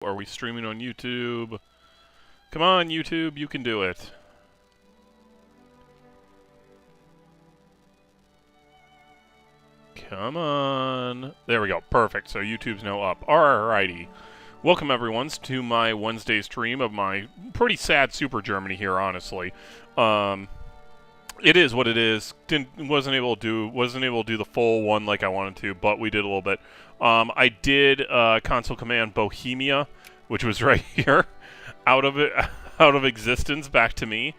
Are we streaming on YouTube? Come on, YouTube, you can do it. Come on. There we go. Perfect. So YouTube's now up. Alrighty. Welcome, everyone, to my Wednesday stream of my pretty sad Super Germany here, honestly. It is what it is. Wasn't able to do the full one like I wanted to, but we did a little bit. I did console command Bohemia, which was right here, out of existence, back to me.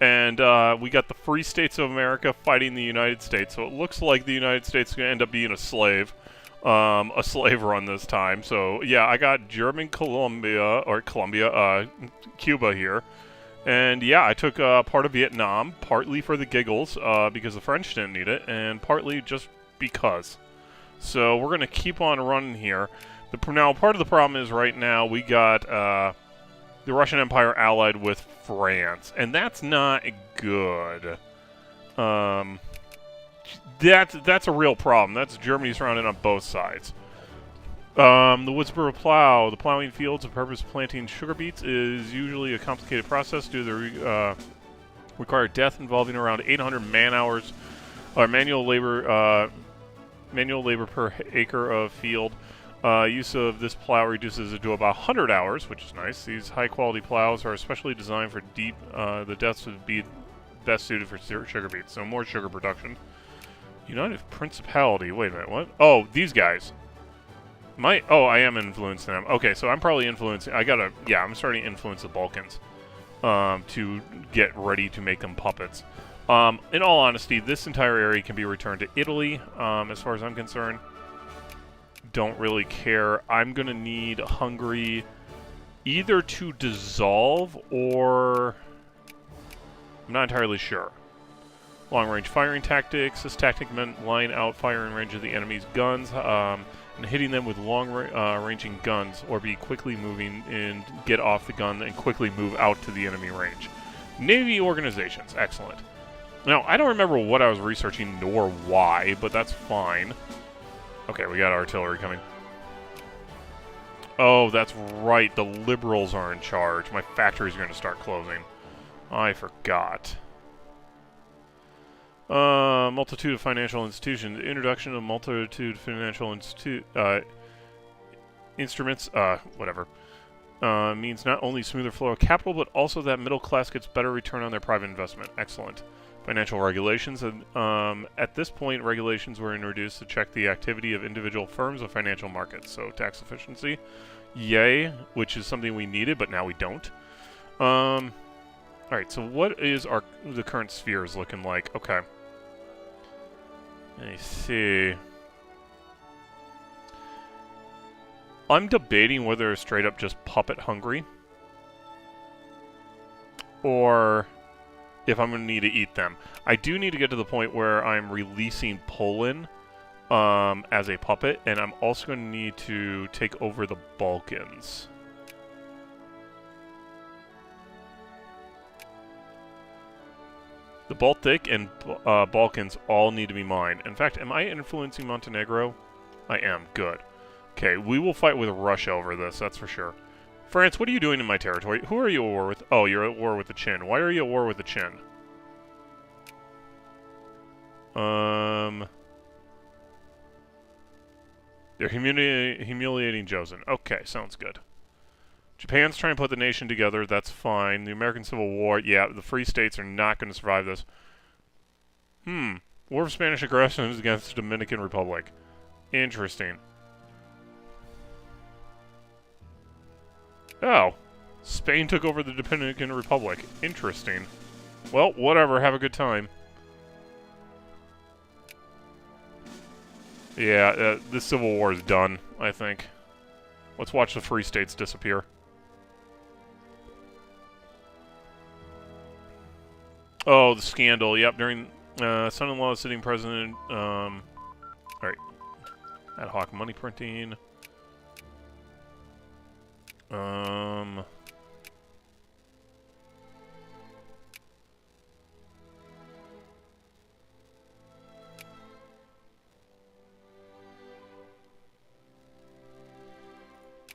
And we got the Free States of America fighting the United States. So it looks like the United States is going to end up being a slave run this time. So yeah, I got German Cuba here. And yeah, I took part of Vietnam, partly for the giggles, because the French didn't need it, and partly just because. So we're going to keep on running here. Now, part of the problem is right now we got the Russian Empire allied with France, and that's not good. That's a real problem. That's Germany surrounded on both sides. The Woodsboro plow. The plowing fields for purpose of planting sugar beets is usually a complicated process due to the required death involving around 800 man-hours or manual labor per acre of field. Use of this plow reduces it to about 100 hours, which is nice. These high-quality plows are especially designed for the depths would be best suited for sugar beets, so more sugar production. United Principality. Wait a minute, what? Oh, these guys. I am influencing them. Okay, so I'm probably influencing... I'm starting to influence the Balkans to get ready to make them puppets. In all honesty, this entire area can be returned to Italy, as far as I'm concerned. Don't really care. I'm going to need Hungary either to dissolve or... I'm not entirely sure. Long-range firing tactics. This tactic meant line out firing range of the enemy's guns, and hitting them with long-ranging guns, or be quickly moving and get off the gun and quickly move out to the enemy range. Navy organizations. Excellent. Now, I don't remember what I was researching nor why, but that's fine. Okay, we got artillery coming. Oh, that's right. The liberals are in charge. My factory's going to start closing. I forgot. Multitude of financial institutions. The introduction of multitude of financial instruments, whatever, means not only smoother flow of capital, but also that middle class gets better return on their private investment. Excellent. Financial regulations. At this point, regulations were introduced to check the activity of individual firms of financial markets. So tax efficiency, yay, which is something we needed, but now we don't. All right. So what is the current spheres looking like? Okay. Let me see. I'm debating whether to straight up just puppet Hungary, or if I'm going to need to eat them. I do need to get to the point where I'm releasing Poland as a puppet, and I'm also going to need to take over the Balkans. The Baltic and Balkans all need to be mine. In fact, am I influencing Montenegro? I am. Good. Okay, we will fight with Russia over this, that's for sure. France, what are you doing in my territory? Who are you at war with? Oh, you're at war with the Chin. Why are you at war with the Chin? They're humiliating Joseon. Okay, sounds good. Japan's trying to put the nation together. That's fine. The American Civil War. Yeah, the Free States are not going to survive this. War of Spanish aggression against the Dominican Republic. Interesting. Oh. Spain took over the Dominican Republic. Interesting. Well, whatever. Have a good time. Yeah, this Civil War is done, I think. Let's watch the Free States disappear. Oh, the scandal. Yep, during son-in-law sitting president. Alright. Ad hoc money printing.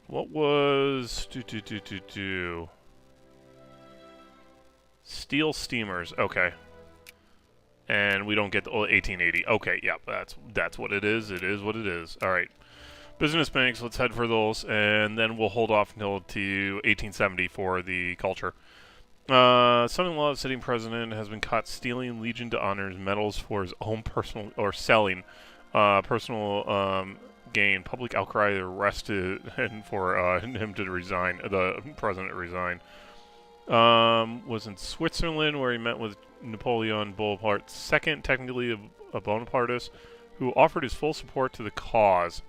What was... Steel steamers. Okay. And we don't get the 1880. Okay, yeah, that's what it is. It is what it is. All right. Business banks, let's head for those, and then we'll hold off until to 1870 for the culture. Son-in-law of sitting president has been caught stealing Legion d'Honor's medals for his own personal, or selling personal gain. Public outcry arrested and for him to resign. The president resigned. Was in Switzerland where he met with Napoleon Bonaparte II, technically a Bonapartist, who offered his full support to the cause.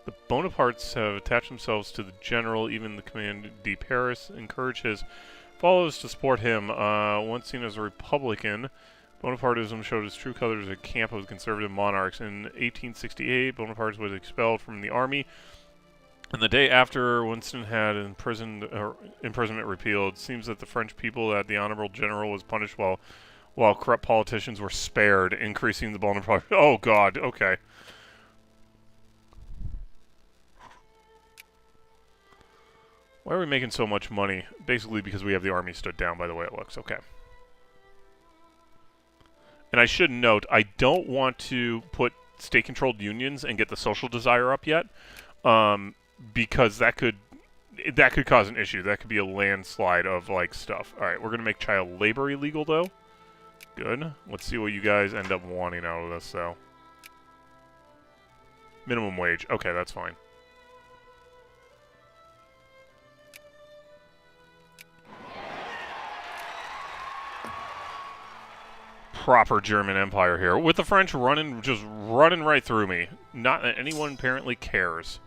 The Bonapartes have attached themselves to the general, even the command de Paris, encouraged his followers to support him. Once seen as a Republican, Bonapartism showed its true colors at camp of conservative monarchs. In 1868, Bonaparte was expelled from the army, and the day after Winston had imprisonment repealed. It seems that the French people that the honorable general was punished while corrupt politicians were spared, increasing the Bonaparte. Oh God, okay. Why are we making so much money? Basically because we have the army stood down by the way it looks. Okay. And I should note, I don't want to put state-controlled unions and get the social desire up yet, because that could cause an issue. That could be a landslide of, like, stuff. All right, we're going to make child labor illegal, though. Good. Let's see what you guys end up wanting out of this, though. Minimum wage. Okay, that's fine. Proper German Empire here, with the French just running right through me. Not that anyone apparently cares.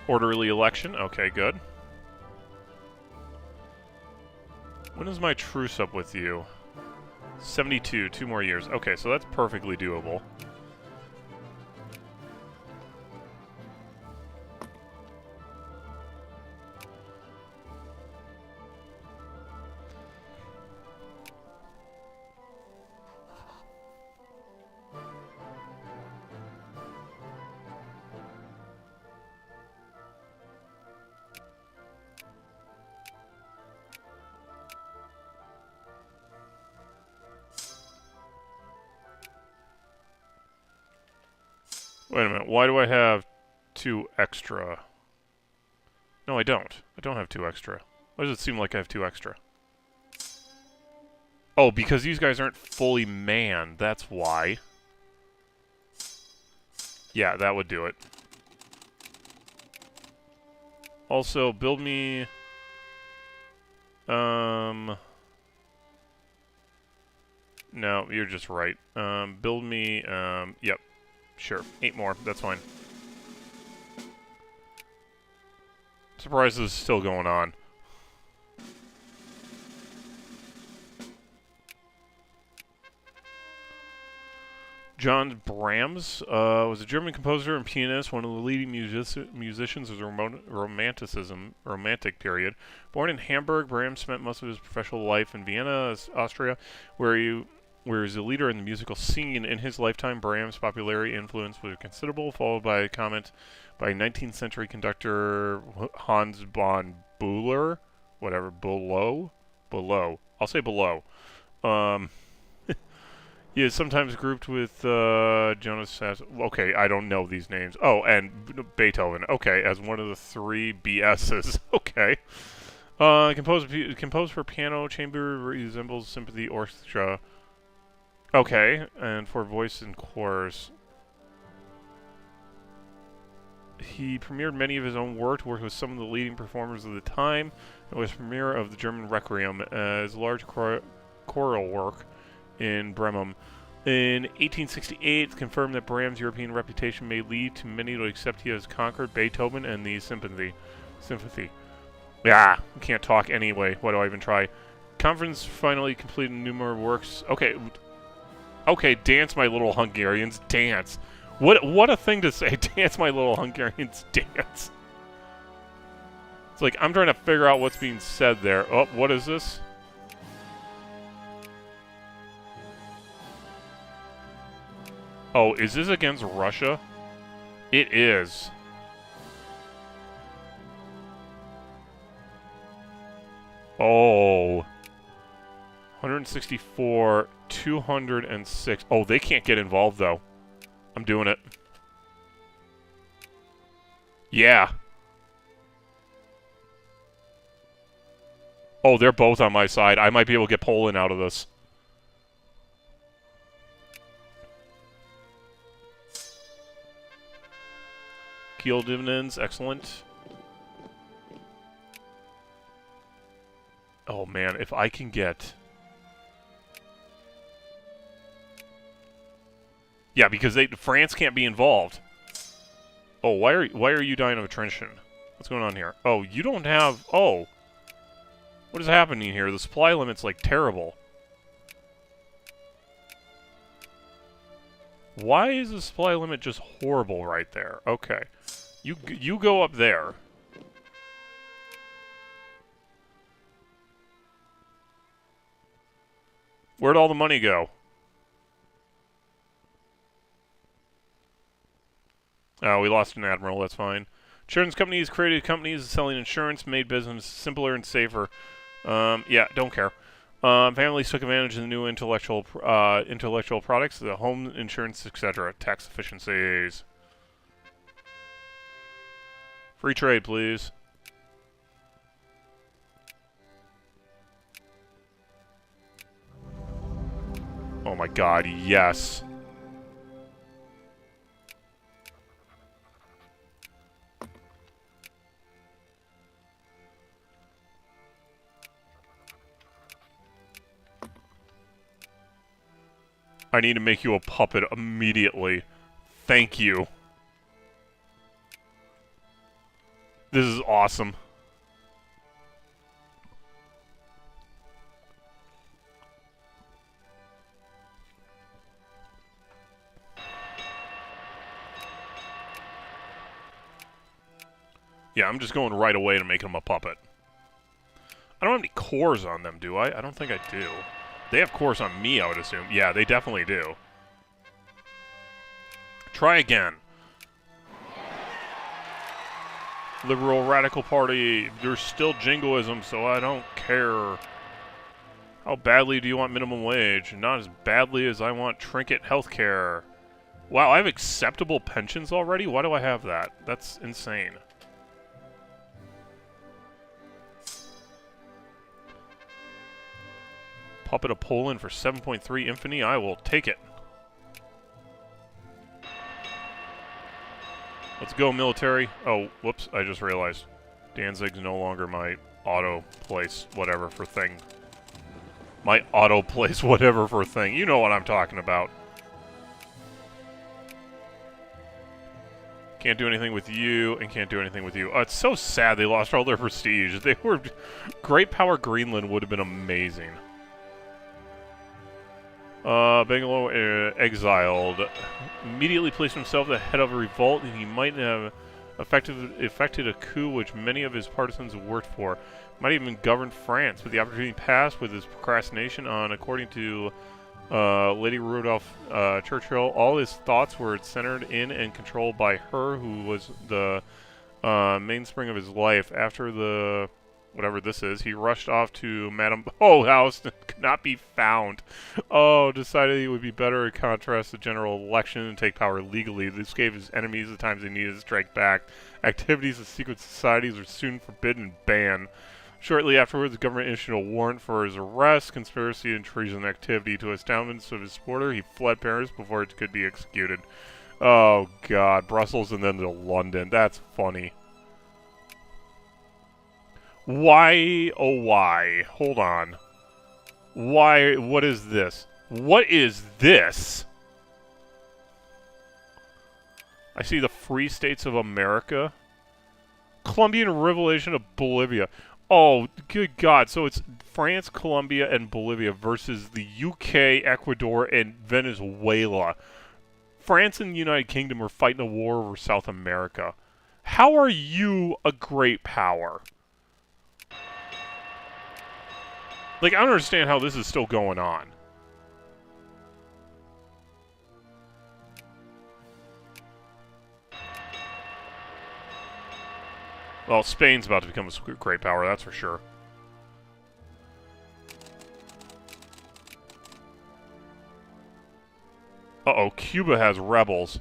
Orderly election. Okay, good. When is my truce up with you? 72, 2 more years. Okay, so that's perfectly doable. Wait a minute, why do I have 2 extra? No, I don't. I don't have 2 extra. Why does it seem like I have 2 extra? Oh, because these guys aren't fully manned, that's why. Yeah, that would do it. Also, build me... No, you're just right. Build me... Yep. Sure, 8 more. That's fine. Surprised this is still going on. John Brahms was a German composer and pianist, one of the leading musicians of the Romantic period. Born in Hamburg, Brahms spent most of his professional life in Vienna, Austria, where he was a leader in the musical scene. In his lifetime, Brahms' popularity influence was considerable, followed by a comment by 19th century conductor Hans von Bülow. Whatever, Below? I'll say below. He is sometimes grouped with Jonas Sass. Okay, I don't know these names. Oh, and Beethoven. Okay, as one of the 3 BSs. Okay. Composed for piano, chamber resembles symphony orchestra. Okay, and for voice and chorus. He premiered many of his own work, worked with some of the leading performers of the time, and was premiere of the German Requiem as large choral work in Bremen. In 1868, confirmed that Brahms' European reputation may lead to many to accept he has conquered Beethoven and the sympathy. Yeah, can't talk anyway. Why do I even try? Conference finally completed numerous works. Okay, dance, my little Hungarians, dance. What a thing to say. Dance, my little Hungarians, dance. It's like, I'm trying to figure out what's being said there. Oh, what is this? Oh, is this against Russia? It is. Oh. 164, 206. Oh, they can't get involved, though. I'm doing it. Yeah. Oh, they're both on my side. I might be able to get Poland out of this. Keel dividends, excellent. Oh man, if I can get... Yeah, because France can't be involved. Oh, why are you dying of attrition? What's going on here? Oh, you don't have... Oh. What is happening here? The supply limit's, like, terrible. Why is the supply limit just horrible right there? Okay. You go up there. Where'd all the money go? Oh, we lost an admiral, that's fine. Insurance companies created companies selling insurance, made business simpler and safer. Yeah, don't care. Families took advantage of the new intellectual products, the home insurance, etc. Tax efficiencies. Free trade, please. Oh my god, yes. I need to make you a puppet immediately. Thank you. This is awesome. Yeah, I'm just going right away to make him a puppet. I don't have any cores on them, do I? I don't think I do. They have cores on me, I would assume. Yeah, they definitely do. Try again. Liberal Radical Party. There's still jingoism, so I don't care. How badly do you want minimum wage? Not as badly as I want trinket healthcare. Wow, I have acceptable pensions already? Why do I have that? That's insane. Puppet of Poland for 7.3 infamy. I will take it. Let's go, military. Oh, whoops, I just realized. Danzig's no longer my auto-place whatever for thing. My auto-place whatever for thing. You know what I'm talking about. Can't do anything with you, and can't do anything with you. It's so sad they lost all their prestige. They were... Great Power Greenland would have been amazing. Bangalore exiled. Immediately placed himself at the head of a revolt, and he might have effected a coup which many of his partisans worked for. Might even govern France, but the opportunity passed with his procrastination on, according to Lady Rudolph Churchill, all his thoughts were centered in and controlled by her who was the mainspring of his life. After the... whatever this is, he rushed off to Madame Bow House and could not be found. Oh, decided he would be better to contrast the general election and take power legally. This gave his enemies the times they needed to strike back. Activities of secret societies were soon forbidden and banned. Shortly afterwards, the government issued a warrant for his arrest, conspiracy, and treason activity. To astoundment of his supporter, he fled Paris before it could be executed. Oh, God. Brussels and then to London. That's funny. Why, oh why? Hold on. Why, what is this? What is this? I see the Free States of America. Colombian Revelation of Bolivia. Oh, good God. So it's France, Colombia, and Bolivia versus the UK, Ecuador, and Venezuela. France and the United Kingdom are fighting a war over South America. How are you a great power? Like, I don't understand how this is still going on. Well, Spain's about to become a great power, that's for sure. Uh-oh, Cuba has rebels.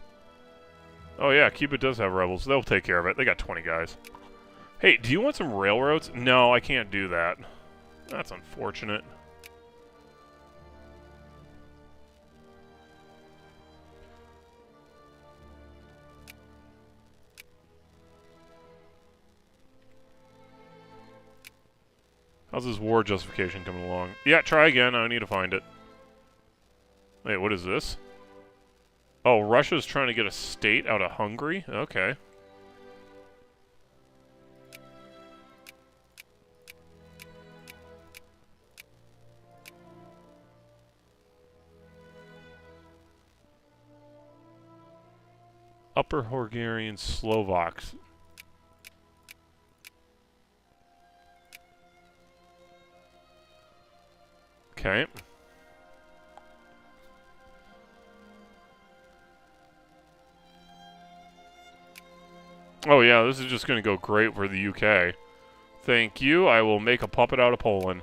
Oh yeah, Cuba does have rebels. They'll take care of it. They got 20 guys. Hey, do you want some railroads? No, I can't do that. That's unfortunate. How's this war justification coming along? Yeah, try again. I need to find it. Wait, what is this? Oh, Russia's trying to get a state out of Hungary? Okay. Upper Hungarian Slovaks. Okay. Oh yeah, this is just going to go great for the UK. Thank you. I will make a puppet out of Poland.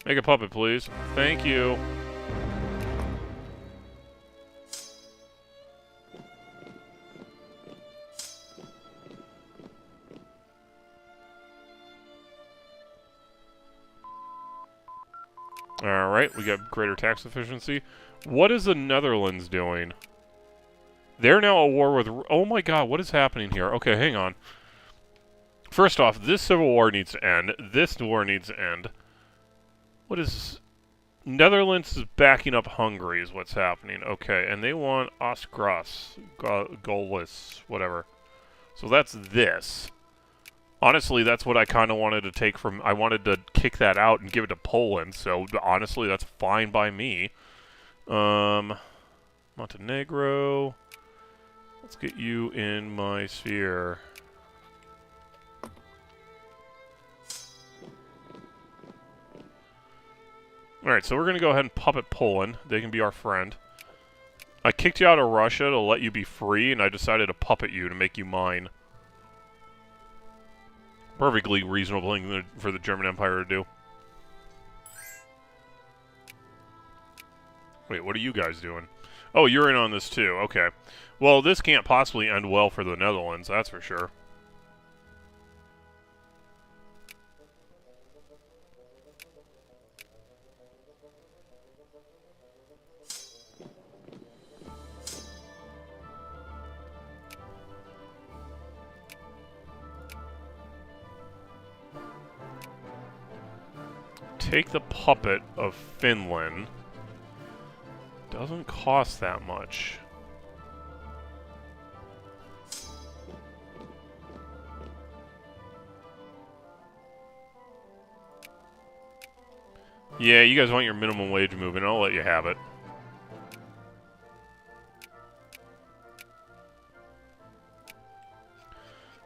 Make a puppet, please. Thank you. Alright, we got greater tax efficiency. What is the Netherlands doing? They're now at war with... Oh my god, what is happening here? Okay, hang on. First off, this civil war needs to end. This war needs to end. What is... Netherlands is backing up Hungary is what's happening. Okay, and they want Ostgras, Golis, whatever. So that's this. Honestly, that's what I kind of wanted to take from... I wanted to kick that out and give it to Poland, so honestly, that's fine by me. Montenegro. Let's get you in my sphere. Alright, so we're going to go ahead and puppet Poland. They can be our friend. I kicked you out of Russia to let you be free, and I decided to puppet you to make you mine. Perfectly reasonable thing for the German Empire to do. Wait, what are you guys doing? Oh, you're in on this too. Okay. Well, this can't possibly end well for the Netherlands, that's for sure. Take the puppet of Finland. Doesn't cost that much. Yeah, you guys want your minimum wage moving. I'll let you have it.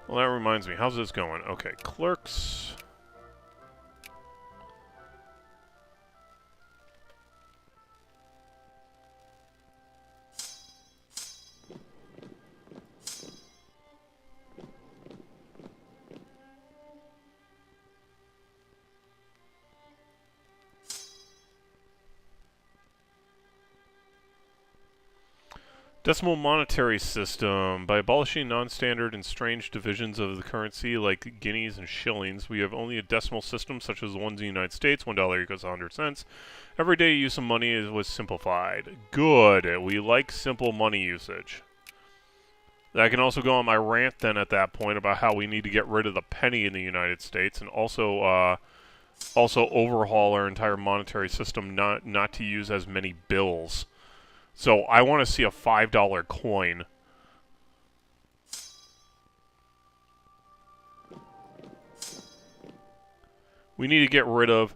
Well, that reminds me. How's this going? Okay, clerks... Decimal monetary system. By abolishing non-standard and strange divisions of the currency like guineas and shillings, we have only a decimal system such as the ones in the United States. $1 equals 100 cents. Everyday use of money was simplified. Good. We like simple money usage. I can also go on my rant then at that point about how we need to get rid of the penny in the United States and also overhaul our entire monetary system not to use as many bills. So I want to see a $5 coin. We need to get rid of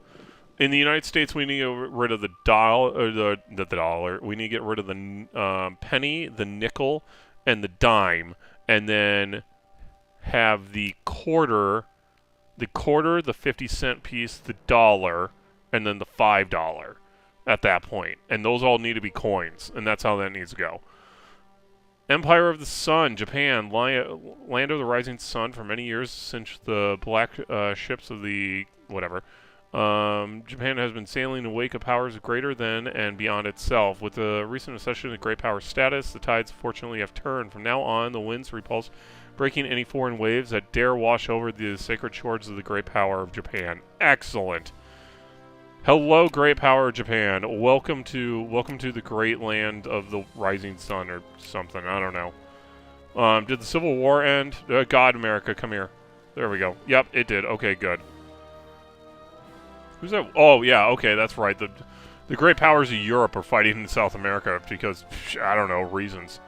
In the United States, we need to get rid of the dollar, or the dollar. We need to get rid of the penny, the nickel, and the dime, and then have the quarter, the 50-cent piece, the dollar, and then the $5 at that point. And those all need to be coins, and that's how that needs to go. Empire of the Sun, Japan, land of the rising sun for many years since the black ships of the whatever. Japan has been sailing in the wake of powers greater than and beyond itself. With the recent accession to great power status, the tides fortunately have turned. From now on, the winds repulse, breaking any foreign waves that dare wash over the sacred shores of the great power of Japan. Excellent. Hello, great power of Japan. Welcome to the great land of the rising sun or something. I don't know. Did the Civil War end? God, America, come here. There we go. Yep, it did. Okay, good. Who's that? Oh, yeah, okay, that's right. The great powers of Europe are fighting in South America because, I don't know, reasons.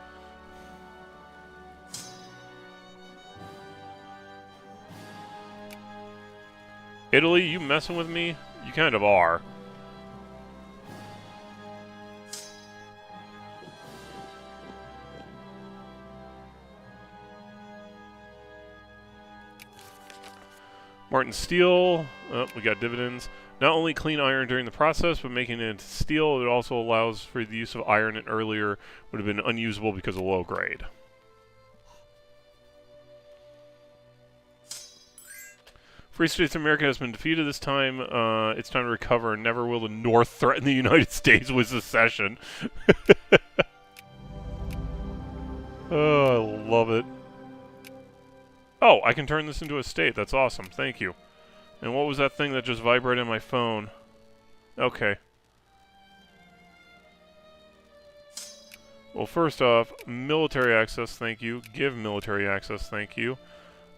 Italy, you messing with me? You kind of are. Martin Steel. Oh, we got dividends. Not only clean iron during the process, but making it into steel, it also allows for the use of iron that earlier would have been unusable because of low grade. Free States of America has been defeated this time. It's time to recover, and never will the North threaten the United States with secession. Oh, I love it. Oh, I can turn this into a state. That's awesome. Thank you. And what was that thing that just vibrated in my phone? Okay. Well, first off, military access, thank you. Give military access, thank you.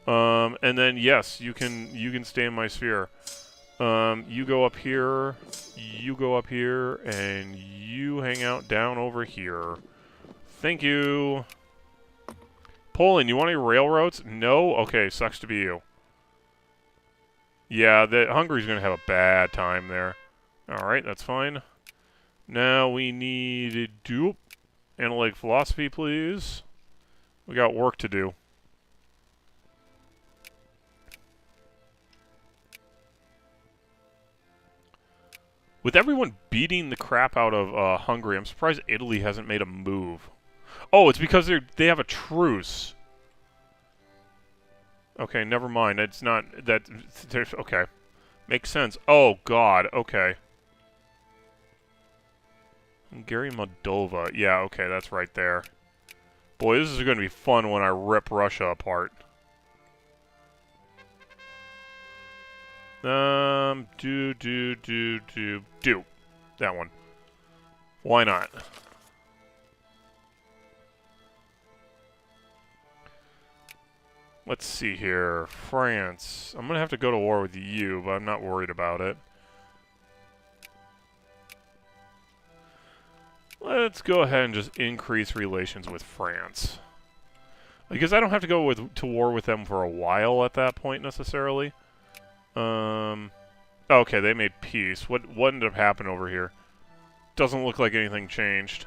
And then yes, you can stay in my sphere. You go up here, and you hang out down over here. Thank you. Poland, you want any railroads? No? Okay, sucks to be you. Yeah, Hungary's gonna have a bad time there. Alright, that's fine. Now we need analytic philosophy, please. We got work to do. With everyone beating the crap out of Hungary, I'm surprised Italy hasn't made a move. Oh, it's because they have a truce. Okay, never mind. It's not that. Okay, makes sense. Oh God. Okay. Hungary, Moldova. Yeah. Okay, that's right there. Boy, this is going to be fun when I rip Russia apart. Do. That one. Why not? Let's see here. France. I'm going to have to go to war with you, but I'm not worried about it. Let's go ahead and just increase relations with France. Because I don't have to go to war with them for a while at that point, necessarily. Okay, they made peace. What ended up happening over here? Doesn't look like anything changed.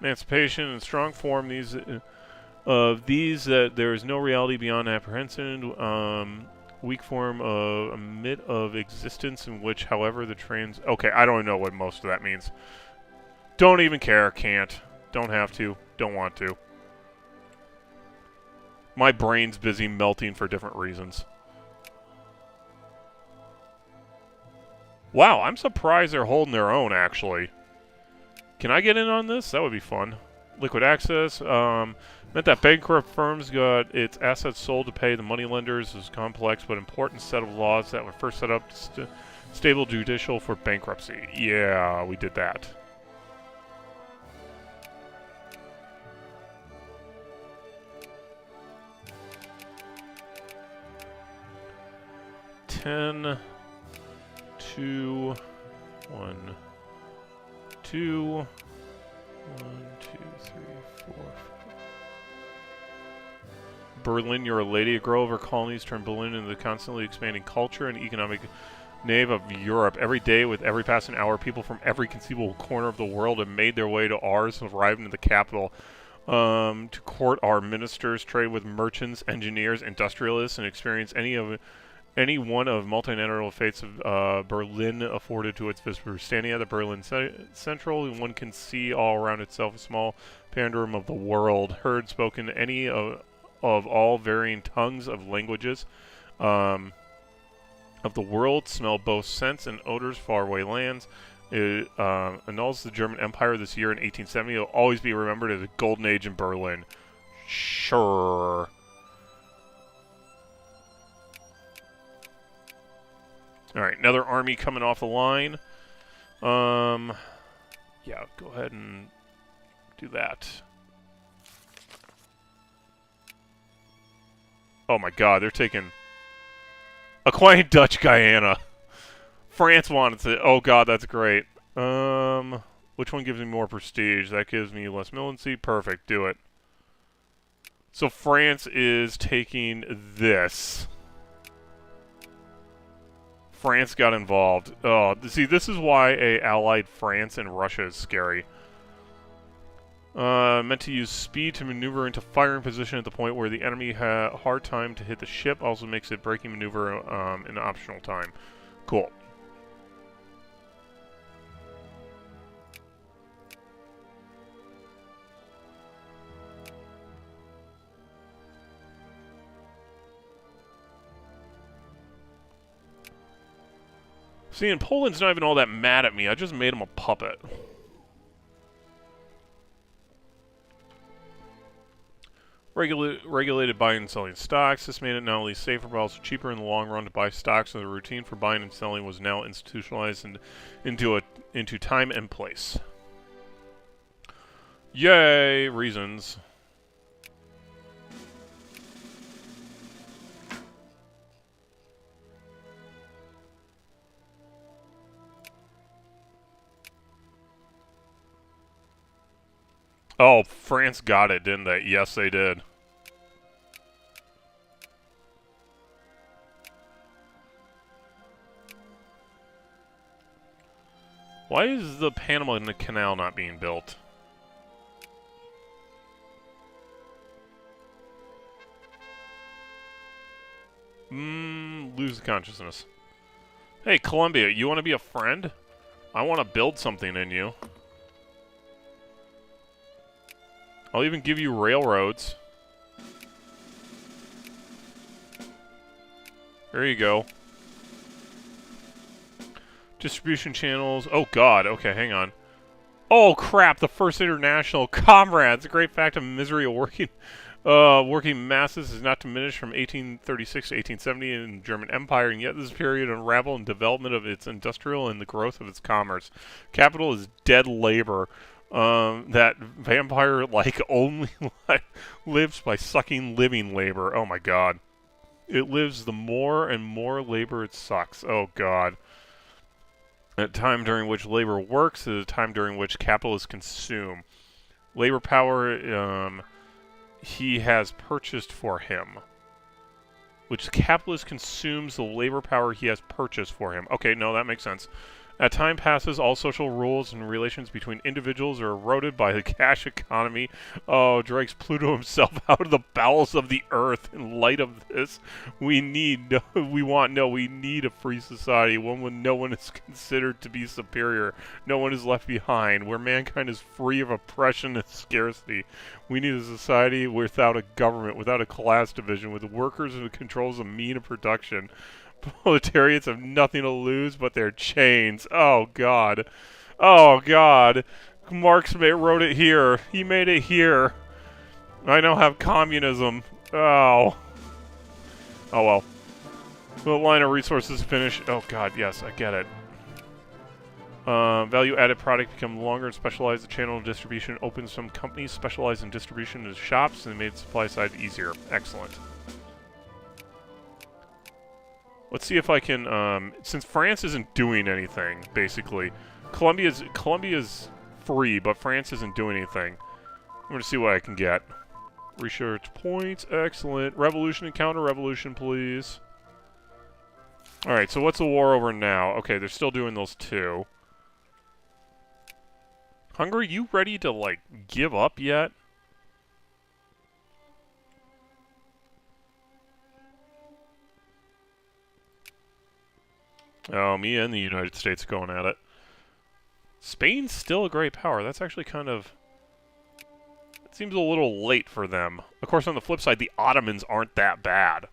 Emancipation in strong form. That there is no reality beyond apprehension. Weak form of a myth of existence in which, however, the trans... Okay, I don't know what most of that means. Don't even care. Can't. Don't have to. Don't want to. My brain's busy melting for different reasons. Wow, I'm surprised they're holding their own, actually. Can I get in on this? That would be fun. Liquid access. Meant that bankrupt firms got its assets sold to pay the moneylenders. Is a complex but important set of laws that were first set up to stable judicial for bankruptcy. Yeah, we did that. Ten, 2, 1, 2, 1, 2, 3, 4. Berlin, you're a lady. A grow over colonies turned Berlin into the constantly expanding culture and economic nave of Europe. Every day, with every passing hour, people from every conceivable corner of the world have made their way to ours and arrived in the capital to court our ministers, trade with merchants, engineers, industrialists, and experience any one of multinational fates of Berlin afforded to its visitors. Standing at the Berlin Central, one can see all around itself a small panorama of the world, heard spoken any of all varying tongues of languages of the world, smell both scents and odors, faraway lands. It annuls the German Empire this year in 1870. It will always be remembered as a golden age in Berlin. Sure. Alright, another army coming off the line. Yeah, go ahead and do that. Oh my god, they're taking Acquiring Dutch Guyana. France wanted to. Oh god, that's great. Which one gives me more prestige? That gives me less militancy. Perfect, do it. So France is taking this. France got involved. Oh, see, this is why a allied France and Russia is scary. Meant to use speed to maneuver into firing position at the point where the enemy had a hard time to hit the ship. Also makes it braking maneuver an optional time. Cool. See, and Poland's not even all that mad at me. I just made him a puppet. Regulated buying and selling stocks. This made it not only safer but also cheaper in the long run to buy stocks, and the routine for buying and selling was now institutionalized into time and place. Yay! Reasons. Oh, France got it, didn't they? Yes, they did. Why is the Panama Canal not being built? Lose consciousness. Hey, Colombia, you want to be a friend? I want to build something in you. I'll even give you railroads. There you go. Distribution channels. Oh, God. Okay, hang on. Oh, crap. The First International. Comrades. A great fact of misery of working masses is not diminished from 1836 to 1870 in the German Empire, and yet this period unraveled in development of its industrial and the growth of its commerce. Capital is dead labor. That vampire only lives by sucking living labor. Oh my god. It lives the more and more labor it sucks. Oh god. A time during which labor works is a time during which capital is consumed. Labor power he has purchased for him. Which capitalist consumes the labor power he has purchased for him. Okay, no, that makes sense. As time passes, all social rules and relations between individuals are eroded by the cash economy. Oh, drags Pluto himself out of the bowels of the earth. In light of this, we need a free society, one where no one is considered to be superior. No one is left behind, where mankind is free of oppression and scarcity. We need a society without a government, without a class division, with workers who controls the mean of production. Proletariats have nothing to lose but their chains. Oh, God. Oh, God. Marx wrote it here. He made it here. I now have communism. Oh. Oh, well. The line of resources finish. Oh, God, yes, I get it. Value-added product become longer and specialized. The channel of distribution opens. Some companies specialize in distribution to shops and made the supply side easier. Excellent. Let's see if I can, since France isn't doing anything, basically. Colombia's free, but France isn't doing anything. I'm going to see what I can get. Research points, excellent. Revolution and counter-revolution, please. Alright, so what's the war over now? Okay, they're still doing those two. Hungary, you ready to, like, give up yet? Oh, me and the United States are going at it. Spain's still a great power. That's actually kind of... It seems a little late for them. Of course, on the flip side, the Ottomans aren't that bad.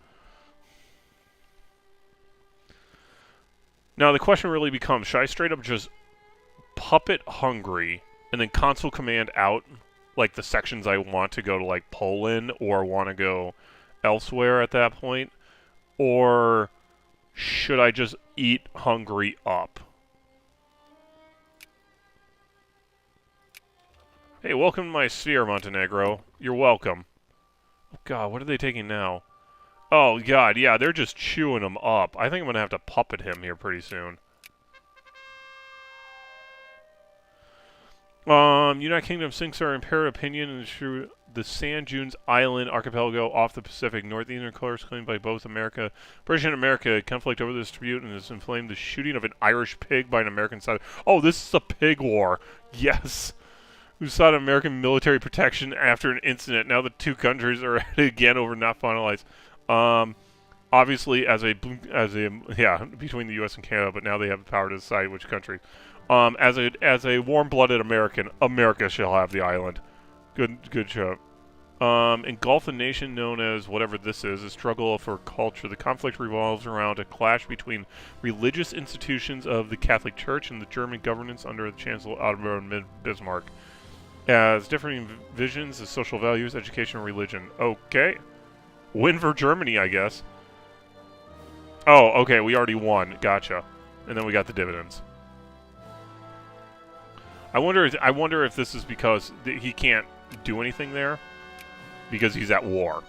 Now, the question really becomes, should I straight up just puppet Hungary and then console command out, like, the sections I want to go to, like, Poland or want to go elsewhere at that point? Or should I just eat Hungary up? Hey, welcome to my sphere, Montenegro. You're welcome. Oh, God, what are they taking now? Oh, God, yeah, they're just chewing him up. I think I'm going to have to puppet him here pretty soon. United Kingdom sinks our impaired opinion and the Sand Dunes Island archipelago off the Pacific. Northeastern coast claimed by both British and America. Conflict over this dispute and has inflamed the shooting of an Irish pig by an American side. Oh, this is a pig war. Yes. Who sought American military protection after an incident. Now the two countries are at it again over not finalized. Obviously, between the U.S. and Canada, but now they have the power to decide which country. As a warm-blooded American, America shall have the island. Good job. Engulf a nation known as whatever this is, a struggle for culture. The conflict revolves around a clash between religious institutions of the Catholic Church and the German governance under the Chancellor Otto Bismarck. As differing visions of social values, education, and religion. Okay. Win for Germany, I guess. Oh, okay, we already won. Gotcha. And then we got the dividends. I wonder if this is because he can't do anything there because he's at war.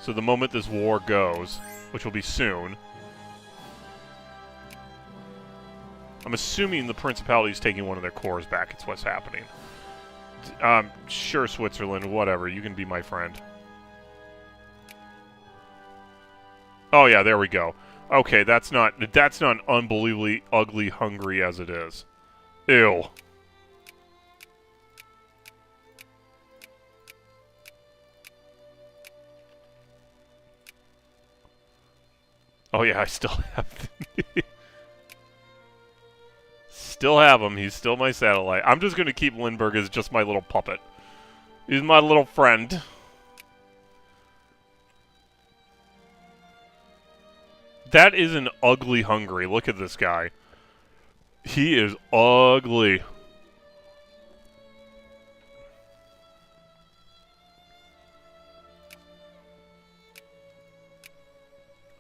So the moment this war goes, which will be soon, I'm assuming the Principality is taking one of their cores back. It's what's happening. Sure, Switzerland, whatever. You can be my friend. Oh yeah, there we go. Okay, that's not an unbelievably ugly Hungary as it is. Ew. Oh yeah, I still have still have him. He's still my satellite. I'm just gonna keep Lindbergh as just my little puppet. He's my little friend. That is an ugly Hungary. Look at this guy. He is ugly.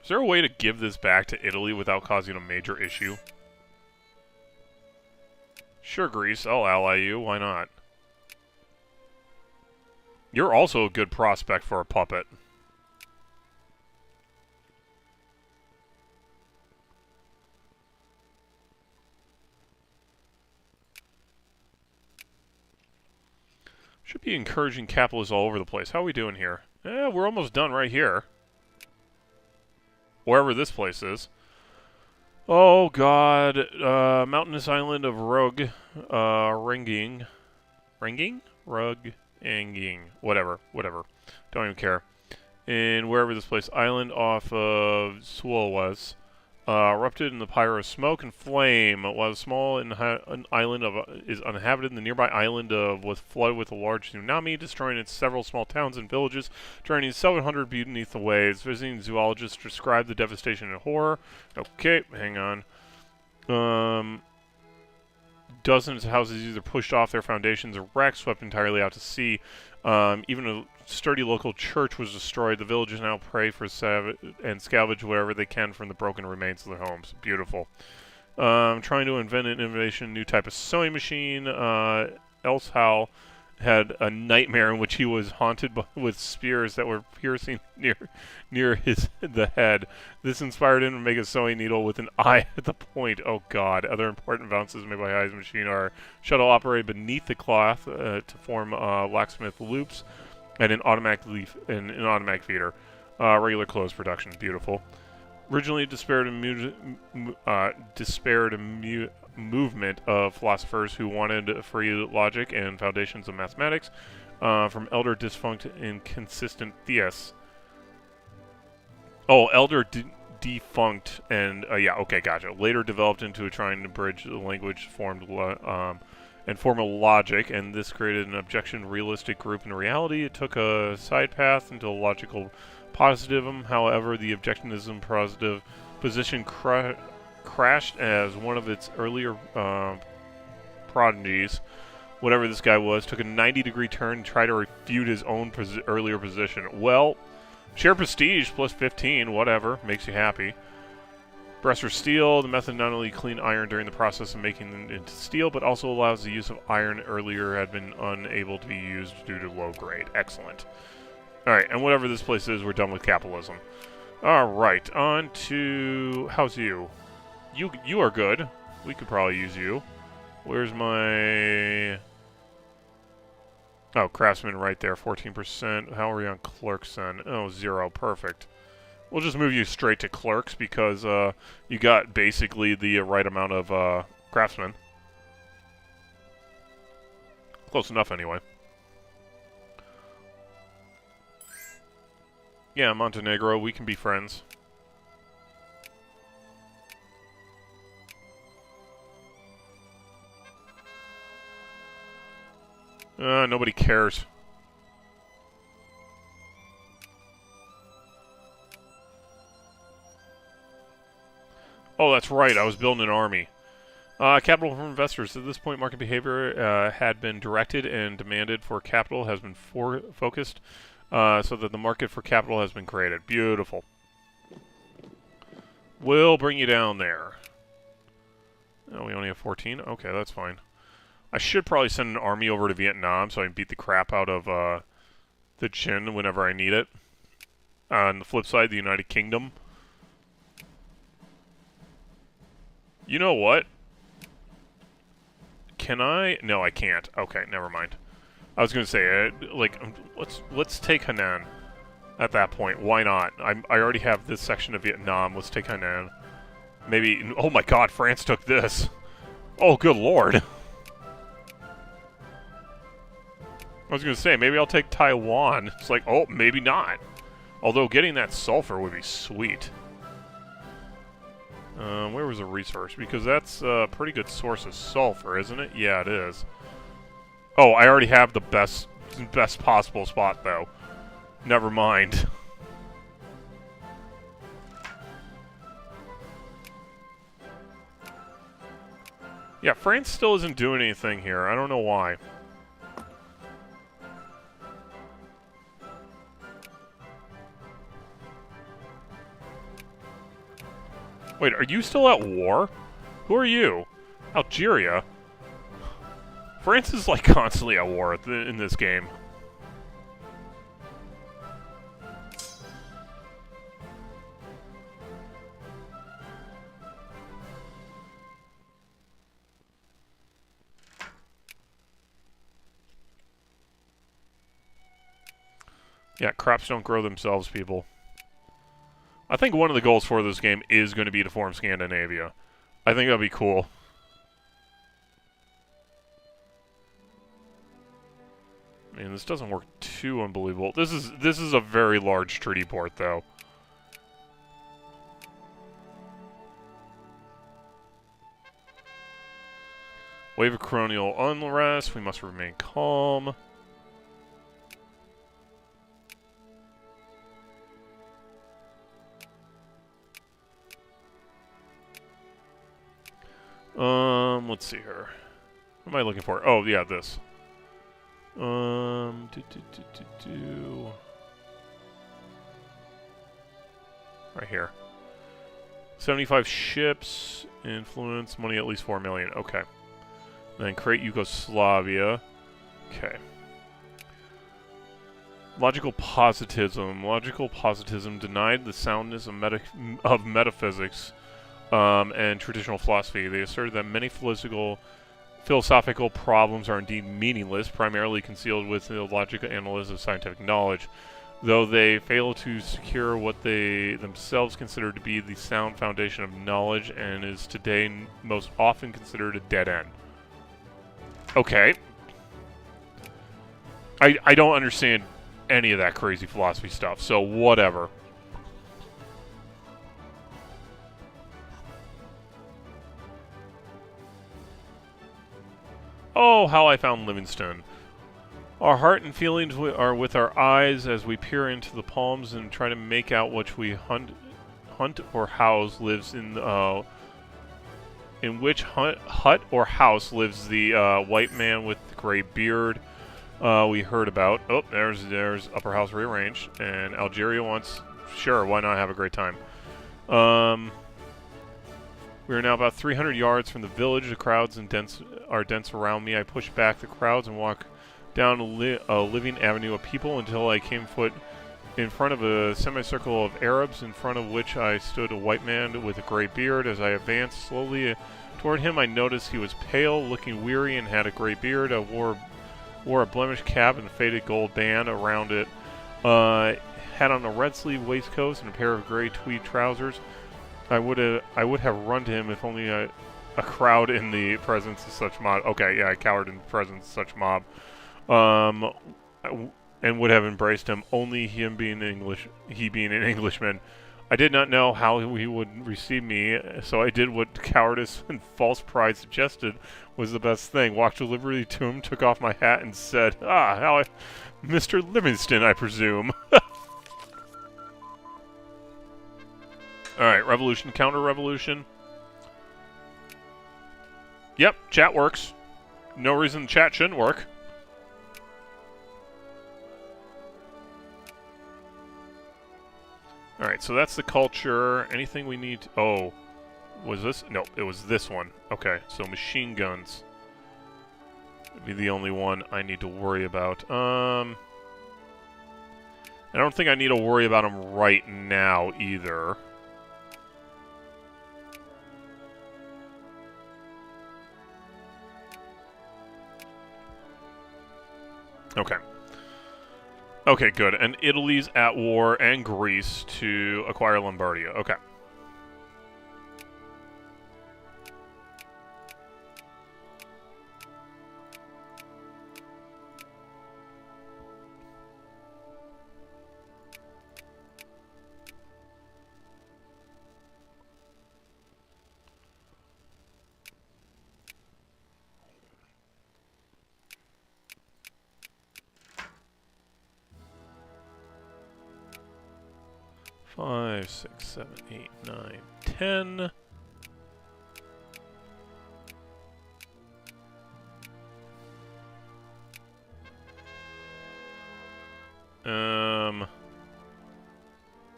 Is there a way to give this back to Italy without causing a major issue? Sure, Greece. I'll ally you. Why not? You're also a good prospect for a puppet. Should be encouraging capitalists all over the place. How are we doing here? We're almost done right here. Wherever this place is. Oh, God. Mountainous island of Rug. Ringing. Ringing? Rug-anging. Whatever. Don't even care. And wherever this place, island off of Sewell was. Erupted in the pyre of smoke and flame, while a small an island is uninhabited. The nearby island was flooded with a large tsunami, destroying its several small towns and villages, drowning 700 beneath the waves. Visiting zoologists described the devastation and horror. Okay, hang on. Dozens of houses either pushed off their foundations or wrecked, swept entirely out to sea. Even a sturdy local church was destroyed. The villagers now pray for and salvage wherever they can from the broken remains of their homes. Beautiful. Trying to invent an innovation, new type of sewing machine. Elshow had a nightmare in which he was haunted with spears that were piercing near the head. This inspired him to make a sewing needle with an eye at the point. Oh God! Other important advances made by High's machine are shuttle operated beneath the cloth to form locksmith loops, and an automatic feeder. Regular clothes production, beautiful. Originally, disparate movement of philosophers who wanted free logic and foundations of mathematics from elder defunct inconsistent theists. Oh, elder defunct and yeah, okay, gotcha. Later developed into trying to bridge the language formed and formal logic, and this created an objection realistic group in reality. It took a side path into logical positivism. However, the objectionism positive position crashed as one of its earlier prodigies, whatever this guy was, took a 90-degree turn and tried to refute his own earlier position. Well, share prestige plus 15, whatever, makes you happy. Brass or steel, the method not only clean iron during the process of making it into steel, but also allows the use of iron earlier had been unable to be used due to low grade. Excellent. Alright, and whatever this place is, we're done with capitalism. Alright, on to... how's you? You are good. We could probably use you. Where's my... oh, craftsman right there, 14%. How are we on clerks then? Oh, 0. Perfect. We'll just move you straight to clerks because you got basically the right amount of craftsmen. Close enough anyway. Yeah, Montenegro, we can be friends. Nobody cares. Oh, that's right. I was building an army. Capital from investors. At this point, market behavior had been directed and demanded for capital has been focused so that the market for capital has been created. Beautiful. We'll bring you down there. Oh, we only have 14? Okay, that's fine. I should probably send an army over to Vietnam so I can beat the crap out of the Chin whenever I need it. On the flip side, the United Kingdom. You know what? Can I? No, I can't. Okay, never mind. I was going to say, like, let's take Henan at that point. Why not? I already have this section of Vietnam. Let's take Henan. Maybe... oh my god, France took this. Oh, good lord. I was going to say, maybe I'll take Taiwan. It's like, oh, maybe not. Although getting that sulfur would be sweet. Where was the resource? Because that's a pretty good source of sulfur, isn't it? Yeah, it is. Oh, I already have the best possible spot, though. Never mind. Yeah, France still isn't doing anything here. I don't know why. Wait, are you still at war? Who are you? Algeria? France is, like, constantly at war in this game. Yeah, crops don't grow themselves, people. I think one of the goals for this game is going to be to form Scandinavia. I think that'd be cool. I mean, this doesn't work too unbelievable. This is a very large treaty port, though. Wave of colonial unrest. We must remain calm. Let's see here. What am I looking for? Oh, yeah, this. Right here. 75 ships, influence, money at least 4 million. Okay. Then create Yugoslavia. Okay. Logical positivism. Logical positivism denied the soundness of metaphysics and traditional philosophy. They asserted that many philosophical problems are indeed meaningless, primarily concealed within the logical analysis of scientific knowledge. though they fail to secure what they themselves consider to be the sound foundation of knowledge, and is today most often considered a dead end. Okay. I don't understand any of that crazy philosophy stuff, so whatever. Oh, how I found Livingston. Our heart and feelings are with our eyes as we peer into the palms and try to make out which we hunt or house lives in which hut or house lives the white man with the gray beard we heard about. Oh, there's Upper House rearranged, and Algeria wants, sure, why not have a great time. We are now about 300 yards from the village. The crowds are dense around me. I push back the crowds and walk down a living avenue of people until I came foot in front of a semicircle of Arabs, in front of which I stood a white man with a gray beard. As I advanced slowly toward him, I noticed he was pale, looking weary, and had a gray beard. I wore a blemished cap and a faded gold band around it. Had on a red sleeve waistcoat and a pair of gray tweed trousers. I would have run to him if only a crowd in the presence of such mob. Okay, yeah, I cowered in the presence of such mob. And would have embraced him, only he being an Englishman. I did not know how he would receive me, so I did what cowardice and false pride suggested was the best thing. Walked deliberately to him, took off my hat, and said, Mr. Livingston, I presume. Alright, revolution, counter-revolution. Yep, chat works. No reason chat shouldn't work. Alright, so that's the culture. Anything we need to... Oh. Was this? No, it was this one. Okay, so machine guns would be the only one I need to worry about. I don't think I need to worry about them right now, either. Okay. Okay, good. And Italy's at war, and Greece to acquire Lombardia. Okay. Five, 6, 7, 8, 9, 10.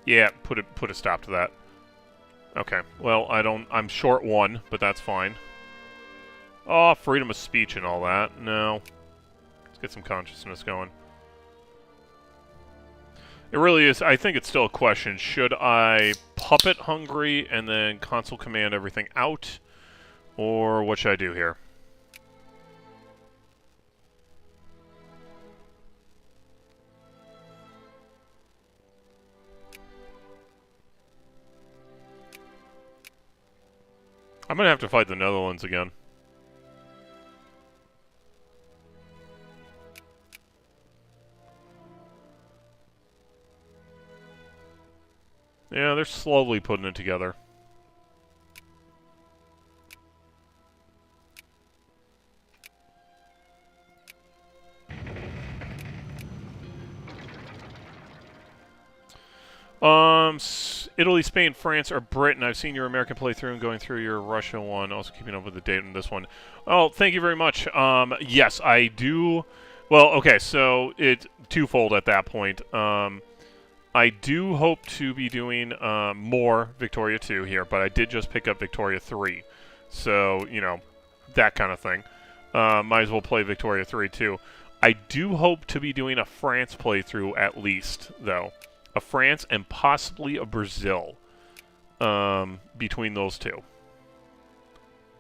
Yeah, put a stop to that. Okay. Well, I'm short one, but that's fine. Oh, freedom of speech and all that. No. Let's get some consciousness going. It really is. I think it's still a question. Should I puppet Hungary and then console command everything out? Or what should I do here? I'm going to have to fight the Netherlands again. Yeah, they're slowly putting it together. Italy, Spain, France, or Britain. I've seen your American playthrough and going through your Russia one. Also keeping up with the date on this one. Oh, thank you very much. Yes, I do. Well, okay, so it's twofold at that point. I do hope to be doing more Victoria 2 here, but I did just pick up Victoria 3. So, you know, that kind of thing. Might as well play Victoria 3 too. I do hope to be doing a France playthrough at least, though. A France and possibly a Brazil between those two.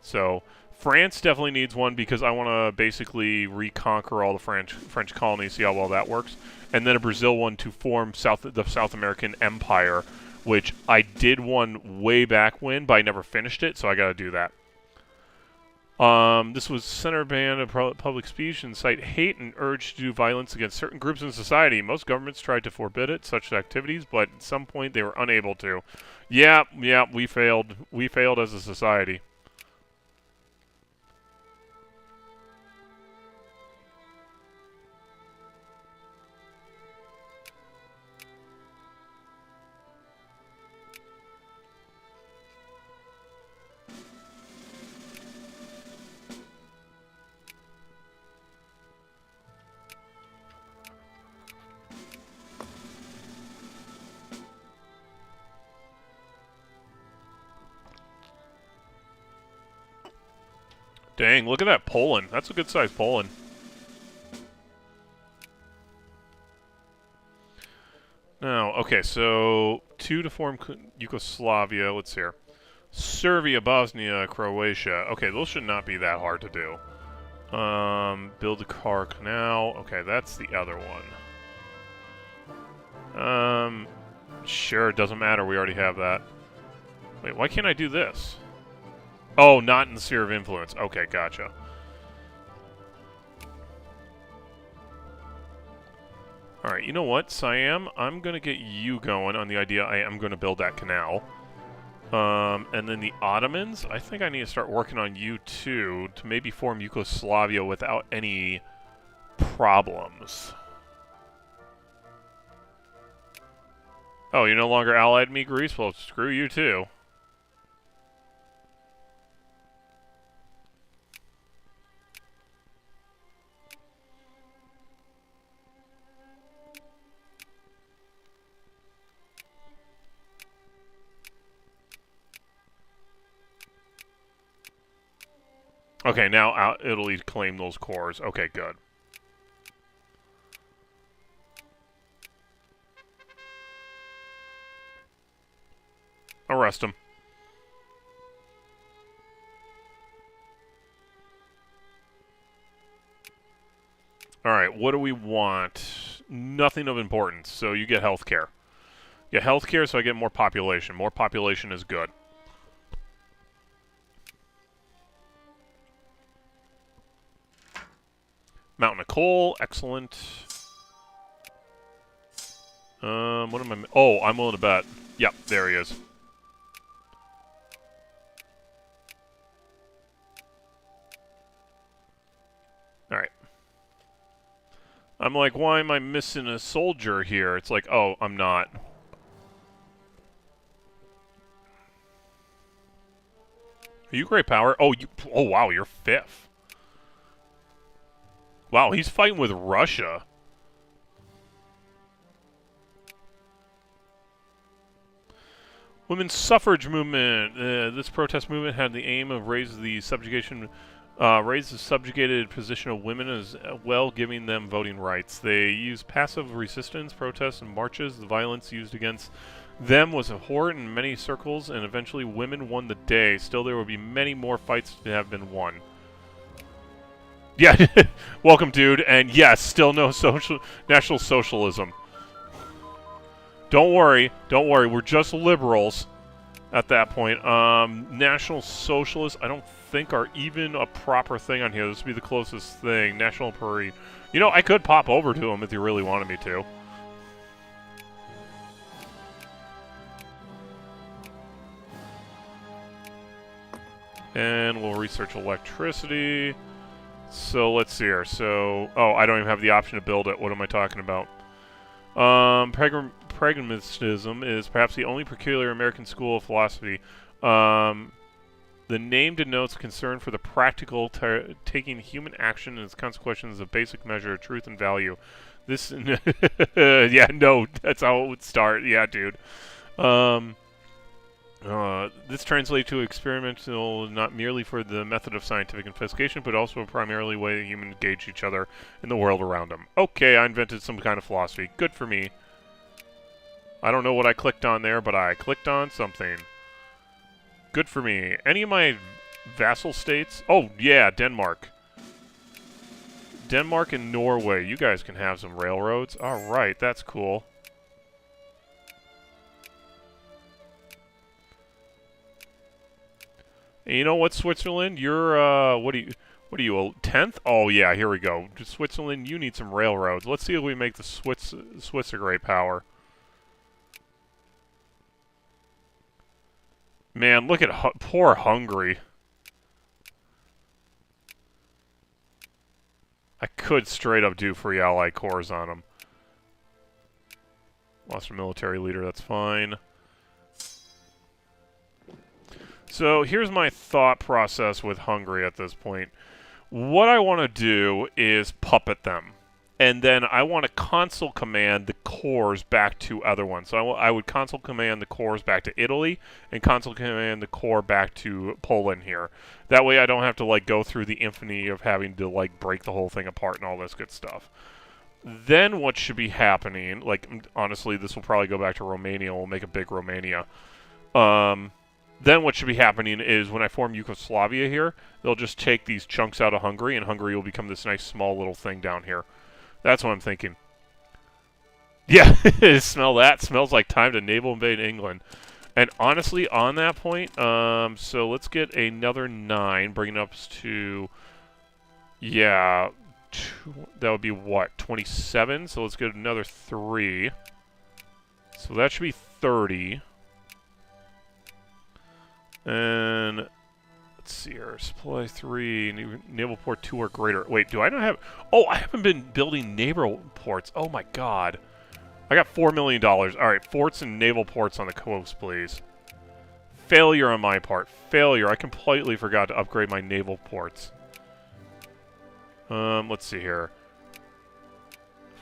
So, France definitely needs one because I want to basically reconquer all the French colonies, see how well that works, and then a Brazil one to form the South American Empire, which I did one way back when, but I never finished it, so I got to do that. This was center ban of public speech, incite hate, and urge to do violence against certain groups in society. Most governments tried to forbid such activities, but at some point they were unable to. Yeah, we failed. We failed as a society. Dang, look at that Poland. That's a good-sized Poland. Now, okay, so 2 to form Yugoslavia. Let's see here. Serbia, Bosnia, Croatia. Okay, those should not be that hard to do. Build a car canal. Okay, that's the other one. Sure, it doesn't matter. We already have that. Wait, why can't I do this? Oh, not in the sphere of influence. Okay, gotcha. Alright, you know what, Siam? I'm going to get you going on the idea I am going to build that canal. And then the Ottomans, I think I need to start working on you too, to maybe form Yugoslavia without any problems. Oh, you're no longer allied to me, Greece? Well, screw you too. Okay, now Italy claimed those cores. Okay, good. Arrest him. Alright, what do we want? Nothing of importance, so you get healthcare. Get healthcare so I get more population. More population is good. Mountain of Coal, excellent. What am I... Oh, I'm willing to bet. Yep, there he is. Alright. I'm like, why am I missing a soldier here? It's like, oh, I'm not. Are you great power? Oh, oh wow, you're 5th. Wow, he's fighting with Russia. Women's suffrage movement. This protest movement had the aim of raise the subjugated position of women as well, giving them voting rights. They used passive resistance, protests, and marches. The violence used against them was abhorrent in many circles, and eventually women won the day. Still, there will be many more fights to have been won. Yeah, welcome, dude. And yes, still no National Socialism. Don't worry, we're just liberals at that point. National Socialists, I don't think are even a proper thing on here. This would be the closest thing. National Parade. You know, I could pop over to them if you really wanted me to. And we'll research electricity. So let's see here. So, oh, I don't even have the option to build it. What am I talking about? Pragmatism is perhaps the only peculiar American school of philosophy. The name denotes concern for the practical, taking human action and its consequences as a basic measure of truth and value. This, yeah, no, that's how it would start. Yeah, dude. This translates to experimental, not merely for the method of scientific investigation, but also primarily way that humans engage each other in the world around them. Okay, I invented some kind of philosophy. Good for me. I don't know what I clicked on there, but I clicked on something. Good for me. Any of my Vassal states. Oh, yeah, Denmark. Denmark and Norway. You guys can have some railroads. All right, that's cool. And you know what, Switzerland? You're, what are you, a 10th? Oh, yeah, here we go. Switzerland, you need some railroads. Let's see if we make the Swiss a great power. Man, look at poor Hungary. I could straight up do free ally cores on them. Lost a military leader, that's fine. So here's my thought process with Hungary at this point. What I want to do is puppet them. And then I want to console command the cores back to other ones. So I would console command the cores back to Italy and console command the core back to Poland here. That way I don't have to like go through the infamy of having to like break the whole thing apart and all this good stuff. Then what should be happening, like honestly this will probably go back to Romania. We'll make a big Romania. Then what should be happening is when I form Yugoslavia here, they'll just take these chunks out of Hungary, and Hungary will become this nice small little thing down here. That's what I'm thinking. Yeah, smell that? Smells like time to naval invade England. And honestly, on that point, so let's get another 9, bringing up to, yeah, that would be what, 27? So let's get another 3. So that should be 30. And let's see here. Supply 3, naval port 2 or greater. Wait, do I not have... Oh, I haven't been building naval ports. Oh my god. I got $4 million. Alright, forts and naval ports on the coast, please. Failure on my part. Failure. I completely forgot to upgrade my naval ports. Let's see here.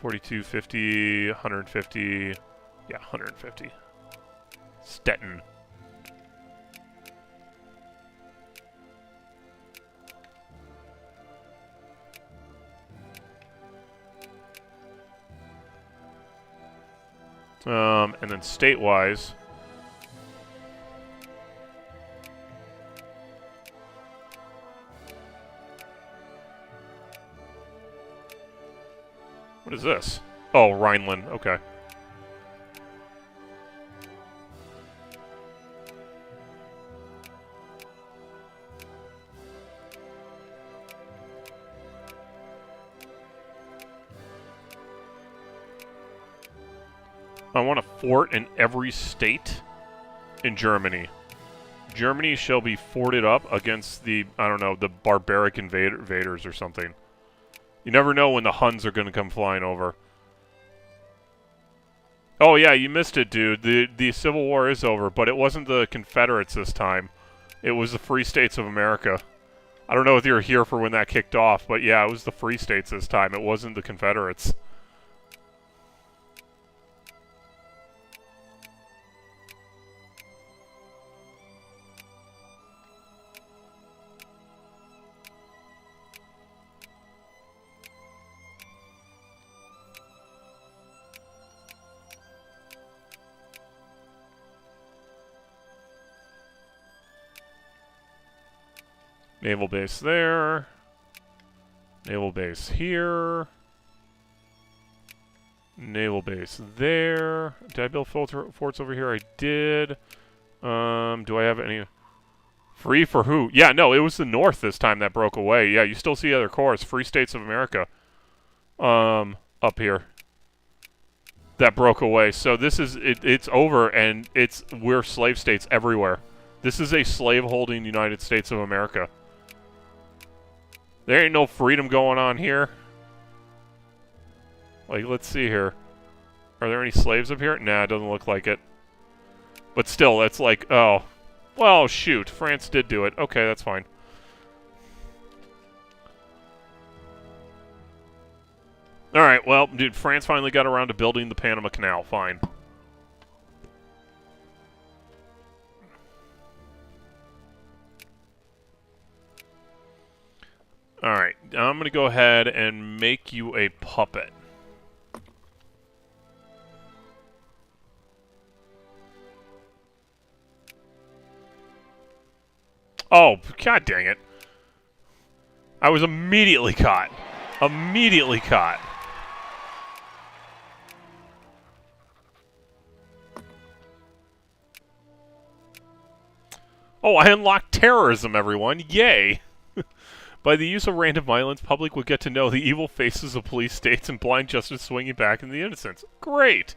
42, 50, 150. Yeah, 150. Stettin. And then state-wise, what is this? Oh, Rhineland. Okay. I want a fort in every state in Germany. Germany shall be forted up against the, I don't know, the barbaric invaders or something. You never know when the Huns are going to come flying over. Oh yeah, you missed it, dude. The Civil War is over, but it wasn't the Confederates this time. It was the Free States of America. I don't know if you were here for when that kicked off, but yeah, it was the Free States this time. It wasn't the Confederates. Naval base there. Naval base here. Naval base there. Did I build forts over here? I did. Do I have any... Free for who? Yeah, no, it was the North this time that broke away. Yeah, you still see other cores. Free States of America. Up here. That broke away. So this is... it's over, and we're slave states everywhere. This is a slave-holding United States of America. There ain't no freedom going on here. Like, let's see here. Are there any slaves up here? Nah, it doesn't look like it. But still, that's like, oh. Well, shoot. France did do it. Okay, that's fine. Alright, well, dude, France finally got around to building the Panama Canal. Fine. Alright, I'm going to go ahead and make you a puppet. Oh, god dang it. I was immediately caught. Immediately caught. Oh, I unlocked terrorism, everyone. Yay! By the use of random violence, public would get to know the evil faces of police states and blind justice swinging back in the innocents. Great!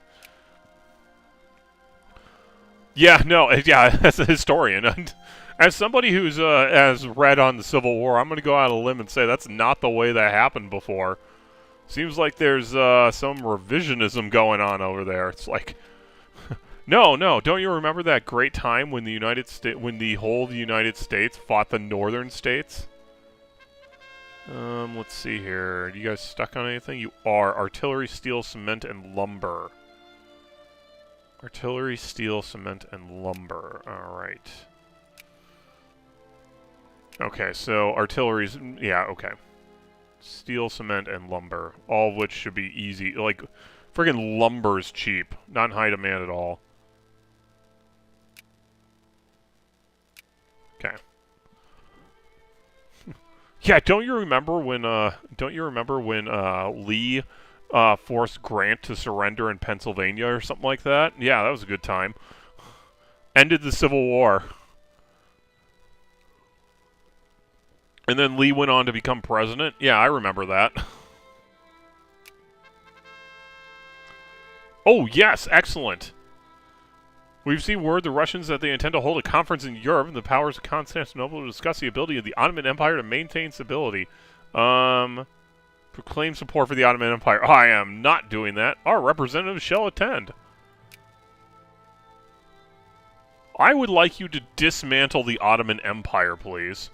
Yeah, no, yeah, as a historian, and as somebody who's has read on the Civil War, I'm going to go out on a limb and say that's not the way that happened before. Seems like there's some revisionism going on over there. It's like, no, don't you remember that great time when when the whole United States fought the northern states? Let's see here. Are you guys stuck on anything? You are. Artillery, steel, cement, and lumber. Artillery, steel, cement, and lumber. Alright. Okay, so artillery's... Yeah, okay. Steel, cement, and lumber. All of which should be easy. Like, friggin' lumber's cheap. Not in high demand at all. Okay. Yeah, don't you remember when Lee forced Grant to surrender in Pennsylvania or something like that? Yeah, that was a good time. Ended the Civil War. And then Lee went on to become president? Yeah, I remember that. Oh, yes, excellent. We've seen word the Russians that they intend to hold a conference in Europe and the powers of Constantinople to discuss the ability of the Ottoman Empire to maintain stability. Proclaim support for the Ottoman Empire. I am not doing that. Our representatives shall attend. I would like you to dismantle the Ottoman Empire, please.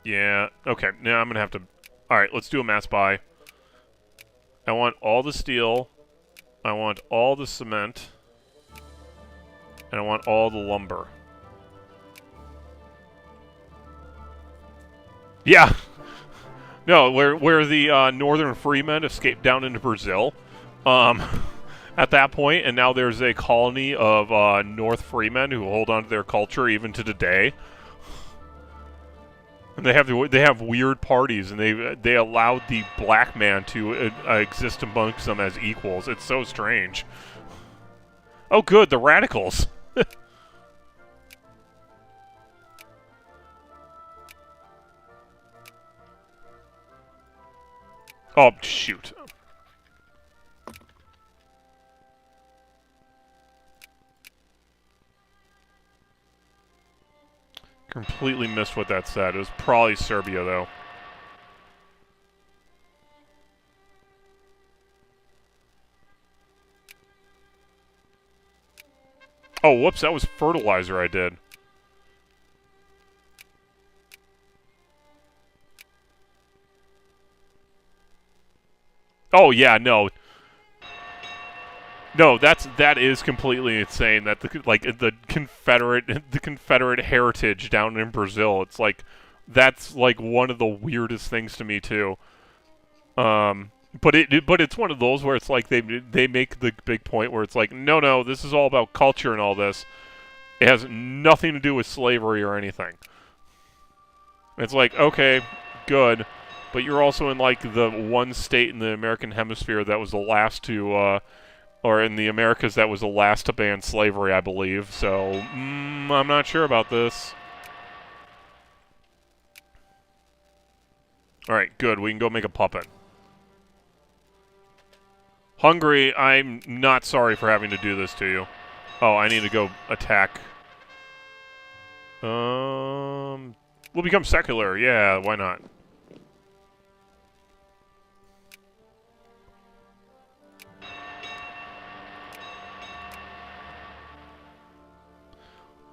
Yeah, okay. Now I'm going to have to... Alright, let's do a mass buy. I want all the steel. I want all the cement. And I want all the lumber. Yeah! No, where the northern freemen escaped down into Brazil. At that point, and now there's a colony of North freemen who hold on to their culture even to today. And they have weird parties, and they allowed the black man to exist amongst them as equals. It's so strange. Oh, good, the radicals. Oh, shoot. Completely missed what that said. It was probably Serbia, though. Oh, whoops, that was fertilizer I did. Oh, yeah, no. No, that is completely insane. That the Confederate heritage down in Brazil. It's like that's like one of the weirdest things to me too. But it's one of those where it's like they make the big point where it's like no, this is all about culture and all this. It has nothing to do with slavery or anything. It's like okay, good, but you're also in like the one state in the American hemisphere that was the last to. Or in the Americas, that was the last to ban slavery, I believe. So, I'm not sure about this. Alright, good. We can go make a puppet. Hungary, I'm not sorry for having to do this to you. Oh, I need to go attack. We'll become secular. Yeah, why not?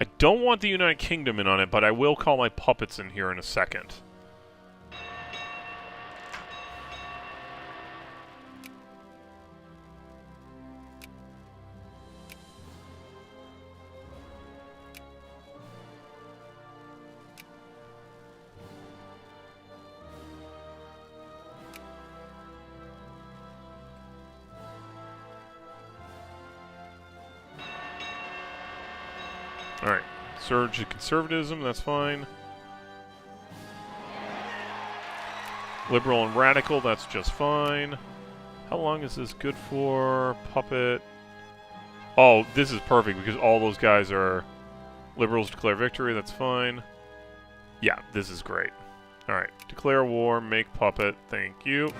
I don't want the United Kingdom in on it, but I will call my puppets in here in a second. Alright. Surge to conservatism, that's fine. Liberal and radical, that's just fine. How long is this good for? Puppet. Oh, this is perfect because all those guys are liberals declare victory, that's fine. Yeah, this is great. Alright, declare war, make puppet, thank you.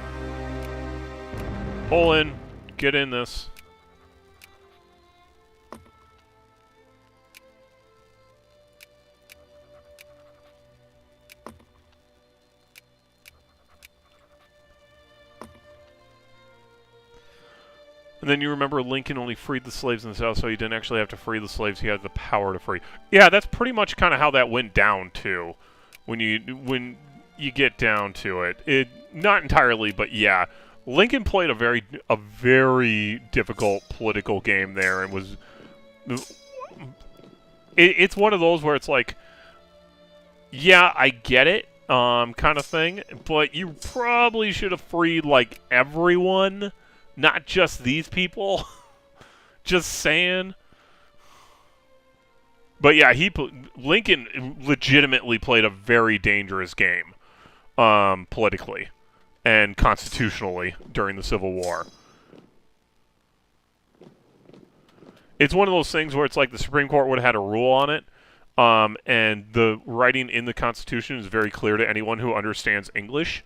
Pull in, get in this. And then you remember Lincoln only freed the slaves in the South, so he didn't actually have to free the slaves. He had the power to free. Yeah, that's pretty much kind of how that went down too. When you get down to it, not entirely, but yeah, Lincoln played a very difficult political game there, and was. It's one of those where it's like, yeah, I get it, kind of thing, but you probably should have freed like everyone. Not just these people. Just saying. But yeah, Lincoln legitimately played a very dangerous game, politically and constitutionally during the Civil War. It's one of those things where it's like the Supreme Court would have had a rule on it, and the writing in the Constitution is very clear to anyone who understands English,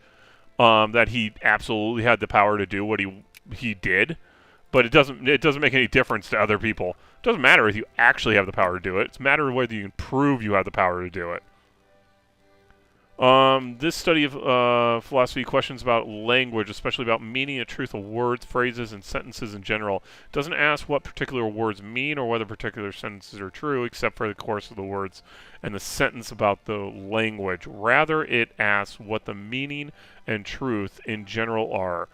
that he absolutely had the power to do what he did, but it doesn't make any difference to other people. It doesn't matter if you actually have the power to do it. It's a matter of whether you can prove you have the power to do it. This study of philosophy questions about language, especially about meaning and truth of words, phrases, and sentences in general. It doesn't ask what particular words mean or whether particular sentences are true, except for the course of the words and the sentence about the language. Rather, it asks what the meaning and truth in general are.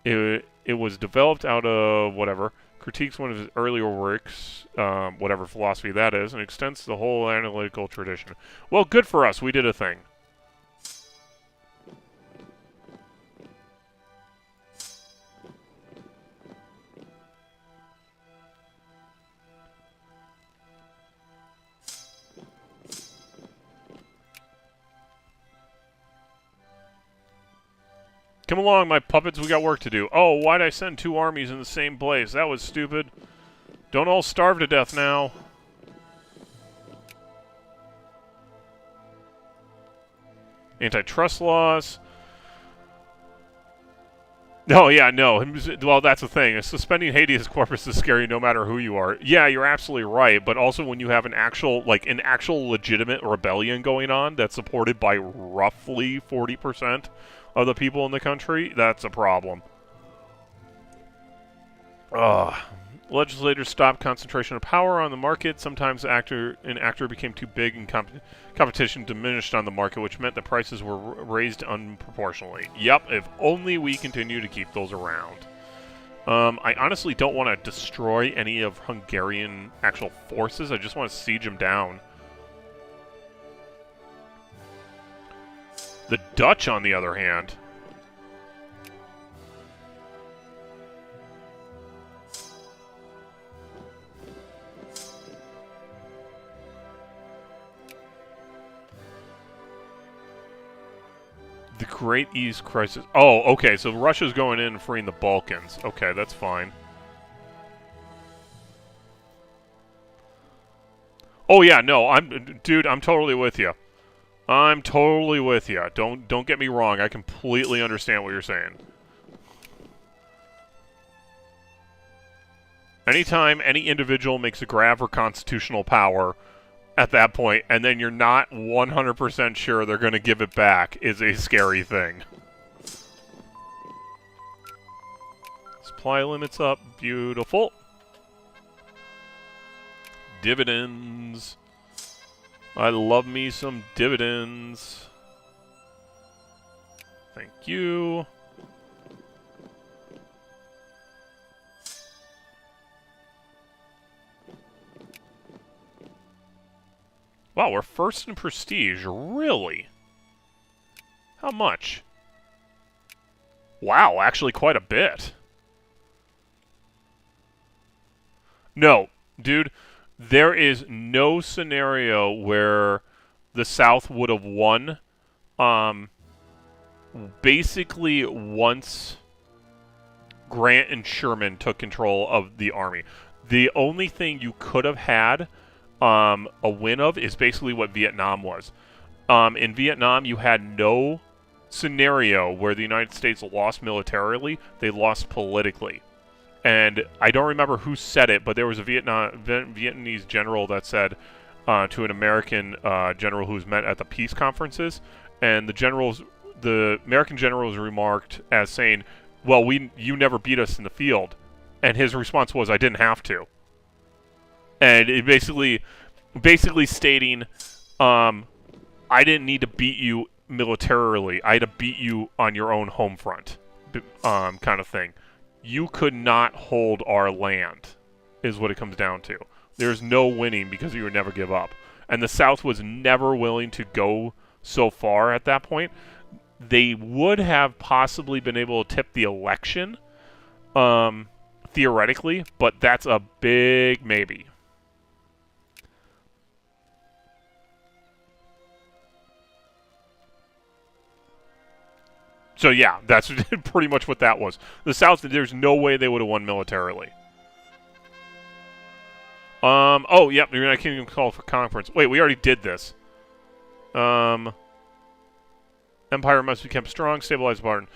It was developed out of whatever, critiques one of his earlier works, whatever philosophy that is, and extends the whole analytical tradition. Well, good for us. We did a thing. Come along, my puppets, we got work to do. Oh, why'd I send 2 armies in the same place? That was stupid. Don't all starve to death now. Antitrust laws. Oh, yeah, no. Well, that's the thing. Suspending habeas corpus is scary no matter who you are. Yeah, you're absolutely right. But also when you have an actual legitimate rebellion going on that's supported by roughly 40% of the people in the country, that's a problem. Legislators stopped concentration of power on the market. Sometimes an actor became too big and competition diminished on the market, which meant the prices were raised unproportionately. Yep, if only we continue to keep those around. I honestly don't want to destroy any of Hungarian actual forces. I just want to siege them down. The Dutch, on the other hand... The Great East Crisis... Oh, okay, so Russia's going in and freeing the Balkans. Okay, that's fine. Oh, yeah, no, dude, I'm totally with you. I'm totally with you. Don't get me wrong. I completely understand what you're saying. Anytime any individual makes a grab for constitutional power at that point, and then you're not 100% sure they're going to give it back, is a scary thing. Supply limits up. Beautiful. Dividends. I love me some dividends. Thank you. Wow, we're first in prestige. Really? How much? Wow, actually quite a bit. No, dude. There is no scenario where the South would have won. Um, Basically, once Grant and Sherman took control of the army, the only thing you could have had a win of is basically what Vietnam was. In Vietnam, you had no scenario where the United States lost militarily; they lost politically. And I don't remember who said it, but there was a Vietnamese general that said to an American general who's met at the peace conferences, and the American generals remarked as saying, "Well, you never beat us in the field," and his response was, "I didn't have to," and it basically stating, "I didn't need to beat you militarily. I had to beat you on your own home front," kind of thing. You could not hold our land, is what it comes down to. There's no winning because you would never give up. And the South was never willing to go so far at that point. They would have possibly been able to tip the election, theoretically, but that's a big maybe. So yeah, that's pretty much what that was. The South, there's no way they would have won militarily. Oh, yep, the United Kingdom call for conference. Wait, we already did this. Empire must become strong, stabilize Barton.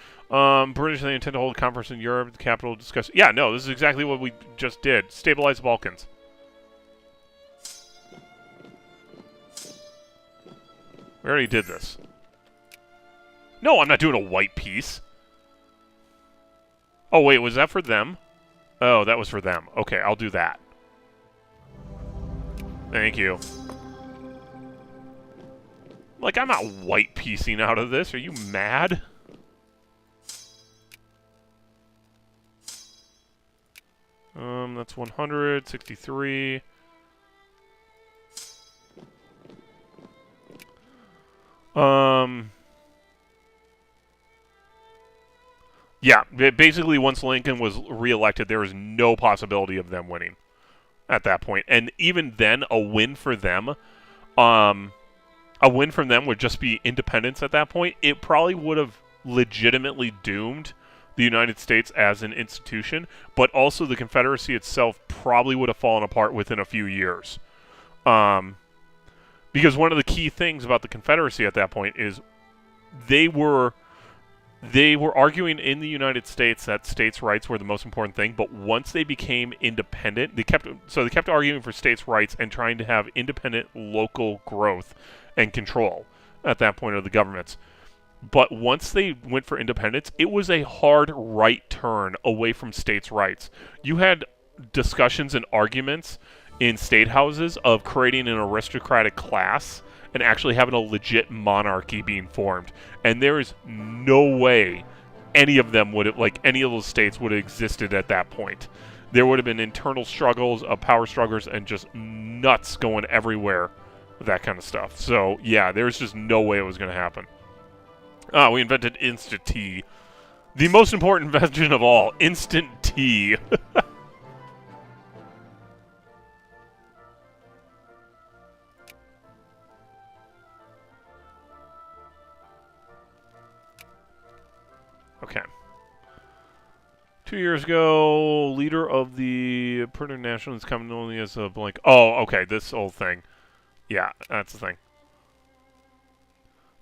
British, they intend to hold a conference in Europe, the capital discuss. Yeah, no, this is exactly what we just did. Stabilize the Balkans. We already did this. No, I'm not doing a white peace. Oh, wait, was that for them? Oh, that was for them. Okay, I'll do that. Thank you. Like, I'm not white piecing out of this. Are you mad? That's 163. Yeah, basically once Lincoln was reelected, there was no possibility of them winning at that point. And even then, a win for them, would just be independence at that point. It probably would have legitimately doomed the United States as an institution, but also the Confederacy itself probably would have fallen apart within a few years. Because one of the key things about the Confederacy at that point is they were arguing in the United States that states' rights were the most important thing, but once they became independent, they kept arguing for states' rights and trying to have independent local growth and control at that point of the governments. But once they went for independence, it was a hard right turn away from states' rights. You had discussions and arguments in state houses of creating an aristocratic class and actually having a legit monarchy being formed. And there is no way any of them would have, like any of those states would have existed at that point. There would have been internal struggles, power struggles, and just nuts going everywhere with that kind of stuff. So, yeah, there's just no way it was going to happen. We invented instant tea. The most important invention of all, instant tea. Okay. 2 years ago, leader of the Persian Nationalists coming only as a blank. Oh, okay, this whole thing. Yeah, that's the thing.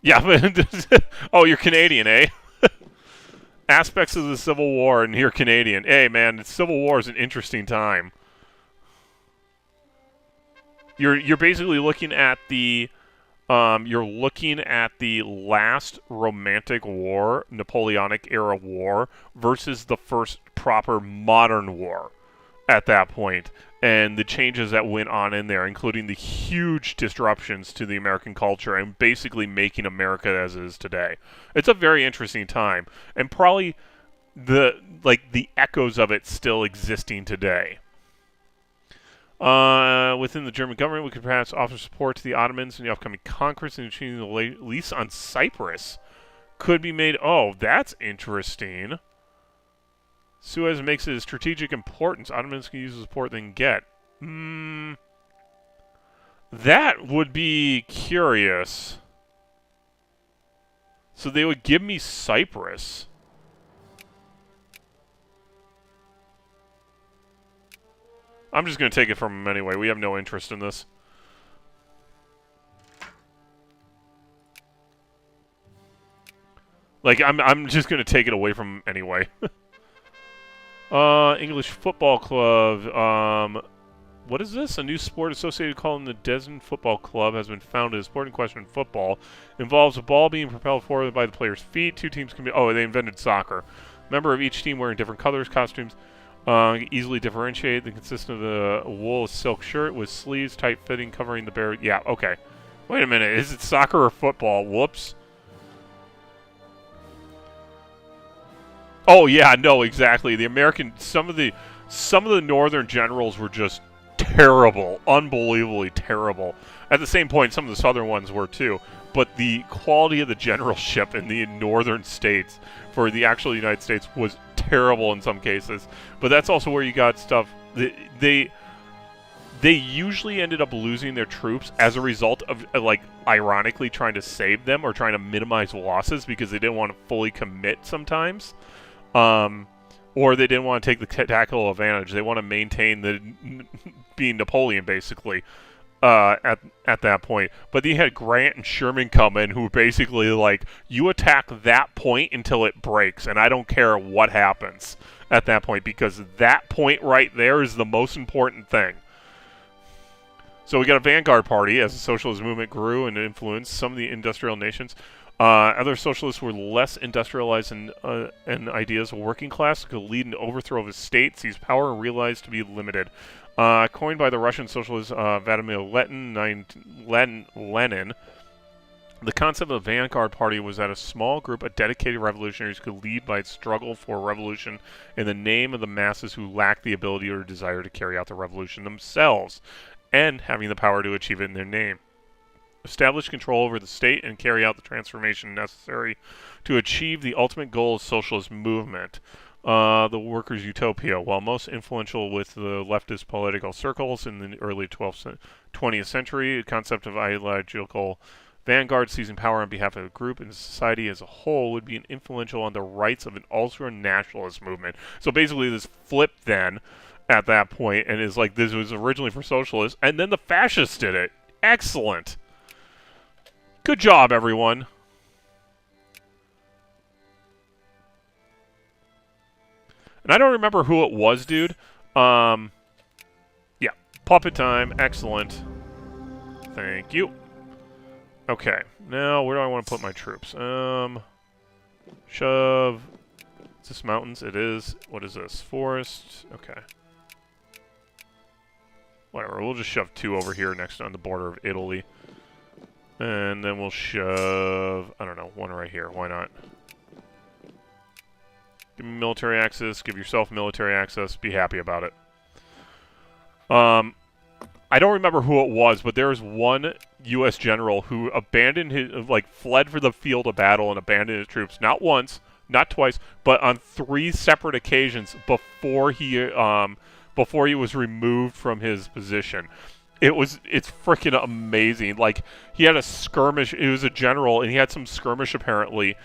Yeah, but oh, you're Canadian, eh? Aspects of the Civil War, and you're Canadian. Hey, man, the Civil War is an interesting time. You're basically looking at the last Romantic War, Napoleonic era war, versus the first proper modern war at that point, and the changes that went on in there, including the huge disruptions to the American culture and basically making America as it is today. It's a very interesting time, and probably the echoes of it still existing today. Within the German government, we could perhaps offer support to the Ottomans in the upcoming conquest and achieving the lease on Cyprus. Could be made. Oh, that's interesting. Suez makes it a strategic importance. Ottomans can use the support they can get. That would be curious. So they would give me Cyprus. I'm just going to take it from them anyway. We have no interest in this. Like, I'm just going to take it away from them anyway. English Football Club. What is this? A new sport associated calling the Desmond Football Club has been founded. The sport in question, football, involves a ball being propelled forward by the player's feet. Two teams can be... Oh, they invented soccer. Member of each team wearing different colors, costumes, easily differentiated. They consist of a wool silk shirt with sleeves, tight fitting, covering the bare... Yeah, okay. Wait a minute. Is it soccer or football? Whoops. Oh, yeah, no, exactly. The American... Some of the northern generals were just terrible, unbelievably terrible. At the same point, some of the southern ones were too. But the quality of the generalship in the northern states for the actual United States was terrible in some cases. But that's also where you got stuff. They usually ended up losing their troops as a result of, like, ironically trying to save them or trying to minimize losses because they didn't want to fully commit sometimes. Or they didn't want to take the tactical advantage. They want to maintain the being Napoleon, basically, at that point. But you had Grant and Sherman come in who were basically like, you attack that point until it breaks, and I don't care what happens at that point, because that point right there is the most important thing. So we got a vanguard party as the socialist movement grew and influenced some of the industrial nations. Other socialists were less industrialized and ideas of working class could lead an overthrow of his state, seize power, and realized to be limited. Coined by the Russian socialist Vladimir Lenin, the concept of the vanguard party was that a small group of dedicated revolutionaries could lead by its struggle for revolution in the name of the masses who lacked the ability or desire to carry out the revolution themselves, and having the power to achieve it in their name. Establish control over the state and carry out the transformation necessary to achieve the ultimate goal of socialist movement, the workers' utopia. While most influential with the leftist political circles in the early 20th century, the concept of ideological vanguard seizing power on behalf of a group and society as a whole would be influential on the rights of an ultra-nationalist movement. So basically this flipped then at that point and is like, this was originally for socialists, and then the fascists did it. Excellent. Good job, everyone. And I don't remember who it was, dude. Yeah, puppet time. Excellent. Thank you. Okay, now where do I want to put my troops? Shove. Is this mountains? It is. What is this? Forest. Okay. Whatever, we'll just shove 2 over here next on the border of Italy. And then we'll shove, I don't know, 1 right here. Why not? Give me military access. Give yourself military access. Be happy about it. I don't remember who it was, but there was one U.S. general who abandoned his, like, fled for the field of battle and abandoned his troops. Not once, not twice, but on 3 separate occasions before he was removed from his position. It's freaking amazing. Like, he had a skirmish. It was a general, and he had some skirmish apparently,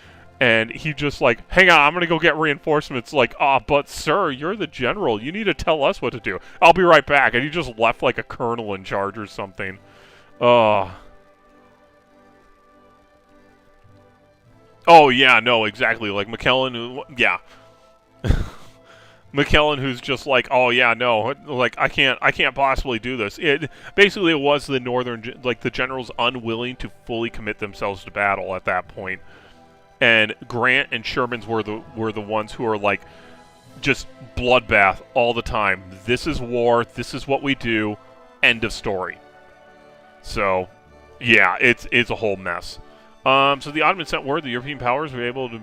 and he just like, hang on, I'm gonna go get reinforcements. Like, but sir, you're the general. You need to tell us what to do. I'll be right back. And he just left like a colonel in charge or something. Oh yeah, no, exactly. Like McKellen, yeah. McKellen, who's just like, oh yeah, no, like I can't possibly do this. It was the northern, like the generals unwilling to fully commit themselves to battle at that point, and Grant and Sherman's were the ones who are like, just bloodbath all the time. This is war. This is what we do. End of story. So, yeah, it's a whole mess. So the Ottoman sent word the European powers were able to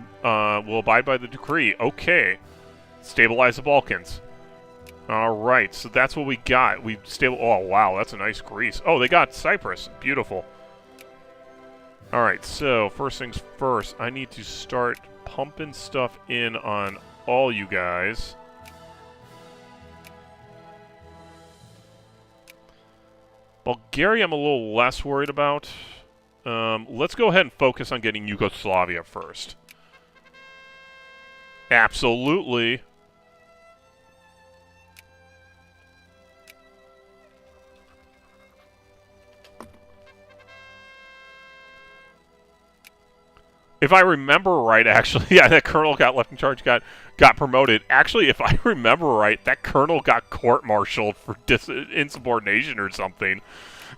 will abide by the decree. Okay. Stabilize the Balkans. Alright, so that's what we got. Oh, wow, that's a nice Greece. Oh, they got Cyprus. Beautiful. Alright, so first things first, I need to start pumping stuff in on all you guys. Bulgaria I'm a little less worried about. Let's go ahead and focus on getting Yugoslavia first. Absolutely. If I remember right, actually, yeah, that colonel got left in charge, got promoted. Actually, if I remember right, that colonel got court-martialed for insubordination or something.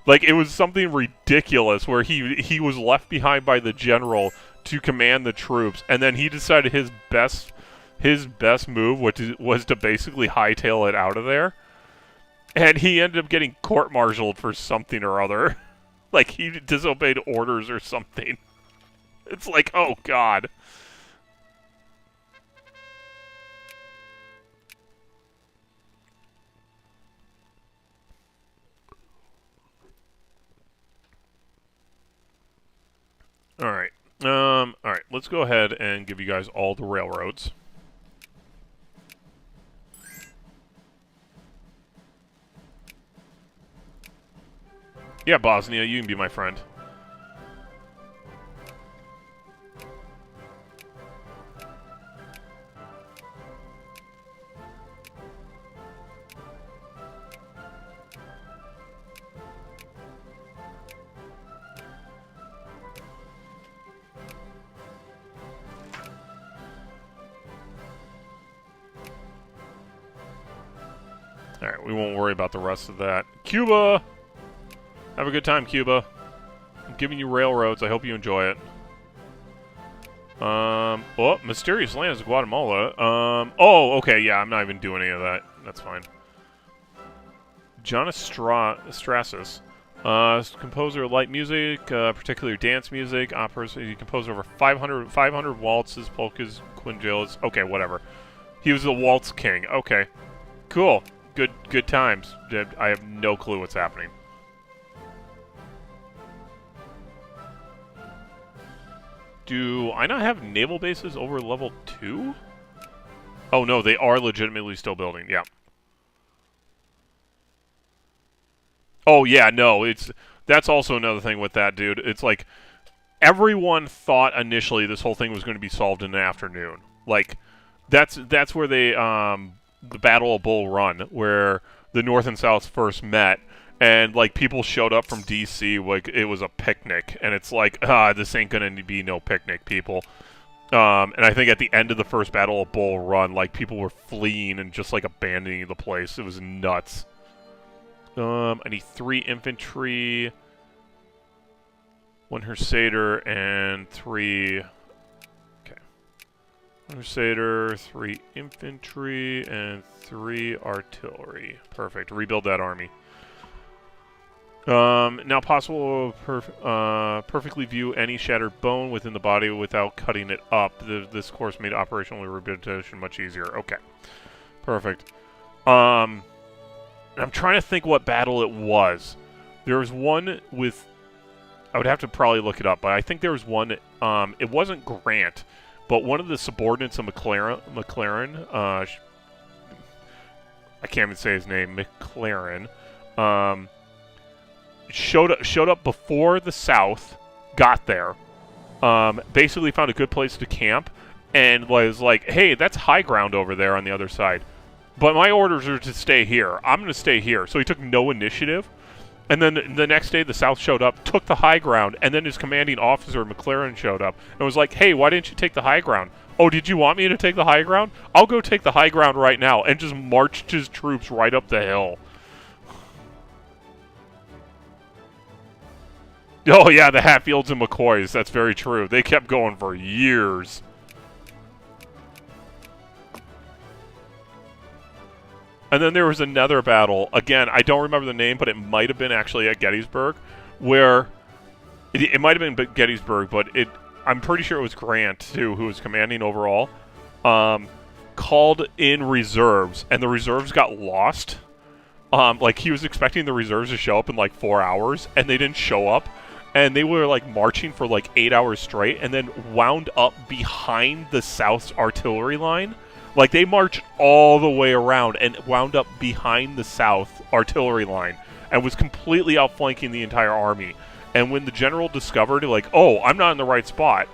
Like, it was something ridiculous where he was left behind by the general to command the troops, and then he decided his best move was to basically hightail it out of there. And he ended up getting court-martialed for something or other. Like, he disobeyed orders or something. It's like, oh, God. All right. All right, let's go ahead and give you guys all the railroads. Yeah, Bosnia, you can be my friend. Alright, we won't worry about the rest of that. Cuba! Have a good time, Cuba. I'm giving you railroads. I hope you enjoy it. Oh, mysterious lands of Guatemala. Oh, okay, yeah, I'm not even doing any of that. That's fine. Jonas Strassus. Composer of light music, particularly dance music, operas. He composed over 500 waltzes, polkas, quintillas. Okay, whatever. He was the waltz king. Okay, cool. Good times. I have no clue what's happening. Do I not have naval bases over level 2? Oh no, they are legitimately still building. Yeah. Oh yeah, no, that's also another thing with that, dude. It's like everyone thought initially this whole thing was going to be solved in an afternoon. Like that's where they the Battle of Bull Run, where the North and South first met, and like people showed up from DC like it was a picnic, and it's like, this ain't gonna be no picnic, people. And I think at the end of the first Battle of Bull Run, like people were fleeing and just like abandoning the place. It was nuts. I need 3 infantry, 1 Crusader, and 3... Okay. 1 Crusader, 3 infantry, and 3 artillery. Perfect. Rebuild that army. Now possible perfectly view any shattered bone within the body without cutting it up. This course made operational rehabilitation much easier. Okay. Perfect. I'm trying to think what battle it was. There was one with... I would have to probably look it up, but I think there was one... it wasn't Grant, but one of the subordinates of McLaren I can't even say his name, McLaren, showed up before the South got there, basically found a good place to camp, and was like, hey, that's high ground over there on the other side. But my orders are to stay here. I'm going to stay here. So he took no initiative. And then the next day, the South showed up, took the high ground, and then his commanding officer, McLaren, showed up and was like, hey, why didn't you take the high ground? Oh, did you want me to take the high ground? I'll go take the high ground right now, and just marched his troops right up the hill. Oh, yeah, the Hatfields and McCoys. That's very true. They kept going for years. And then there was another battle. Again, I don't remember the name, but it might have been actually at Gettysburg, where it might have been Gettysburg, but I'm pretty sure it was Grant too, who was commanding overall. Called in reserves, and the reserves got lost. Like he was expecting the reserves to show up in like 4 hours, and they didn't show up, and they were like marching for like 8 hours straight, and then wound up behind the South's artillery line. Like, they marched all the way around and wound up behind the South artillery line. and was completely outflanking the entire army. And when the general discovered, like, oh, I'm not in the right spot,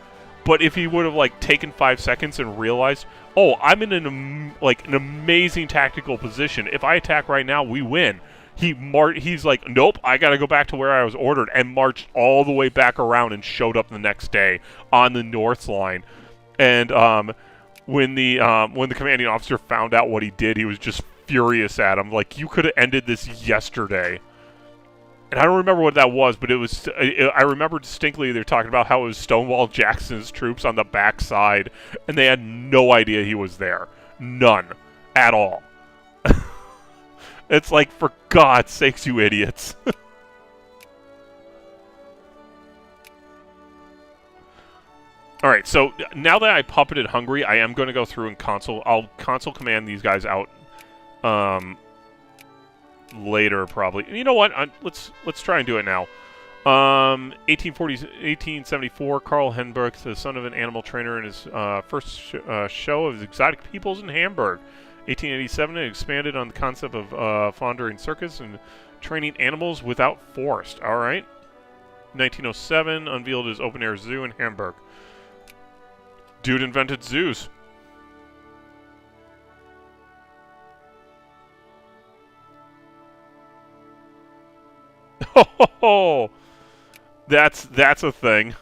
but if he would have, like, taken 5 seconds and realized, oh, I'm in an amazing tactical position. If I attack right now, we win. He's like, nope, I got to go back to where I was ordered, and marched all the way back around and showed up the next day on the north line. And when the commanding officer found out what he did, he was just furious at him. Like, you could have ended this yesterday. And I don't remember what that was, but I remember distinctly they were talking about how it was Stonewall Jackson's troops on the backside, and they had no idea he was there. None. At all. It's like, for God's sakes, you idiots. Alright, so now that I puppeted Hungary, I am going to go through and I'll console command these guys out later, probably. And you know what? Let's try and do it now. 1874, Karl Henberg, the son of an animal trainer, in his first show of exotic peoples in Hamburg. 1887, it expanded on the concept of Fondering Circus and training animals without force. All right. 1907, unveiled his open-air zoo in Hamburg. Dude invented zoos. Oh, that's a thing.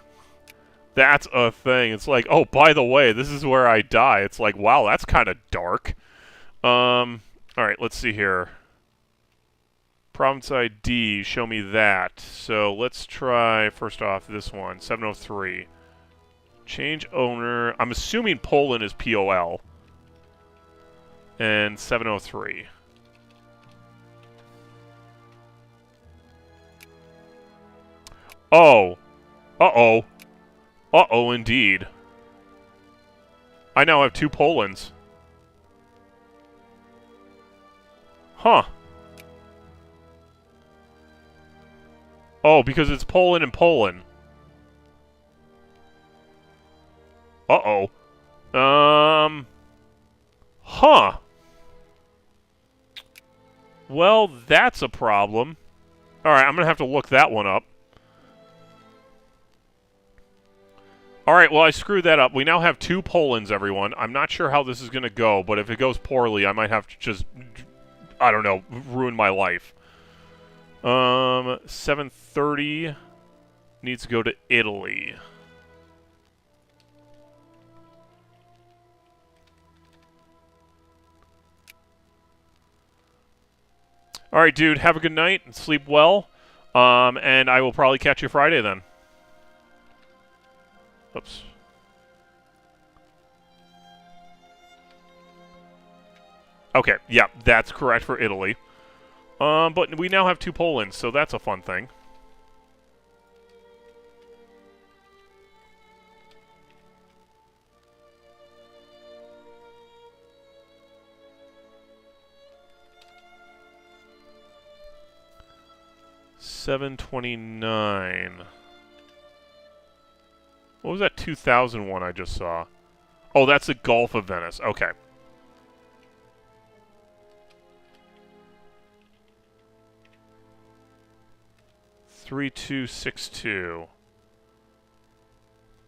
That's a thing. It's like, oh, by the way, this is where I die. It's like, wow, that's kind of dark. All right, let's see here. Province ID, show me that. So let's try, first off, this one, 703. Change owner. I'm assuming Poland is POL. And 703. Oh. Uh-oh. Uh-oh, indeed. I now have 2 Polands. Huh. Oh, because it's Poland and Poland. Uh-oh. Huh. Well, that's a problem. Alright, I'm gonna have to look that one up. Alright, well, I screwed that up. We now have 2 Polands, everyone. I'm not sure how this is gonna go, but if it goes poorly, I might have to just, I don't know, ruin my life. 730 needs to go to Italy. Alright, dude, have a good night and sleep well. And I will probably catch you Friday then. Oops. Okay, yeah, that's correct for Italy. But we now have 2 Polands, so that's a fun thing. $729. What was that 2001 I just saw? Oh, that's the Gulf of Venice. Okay. $3262.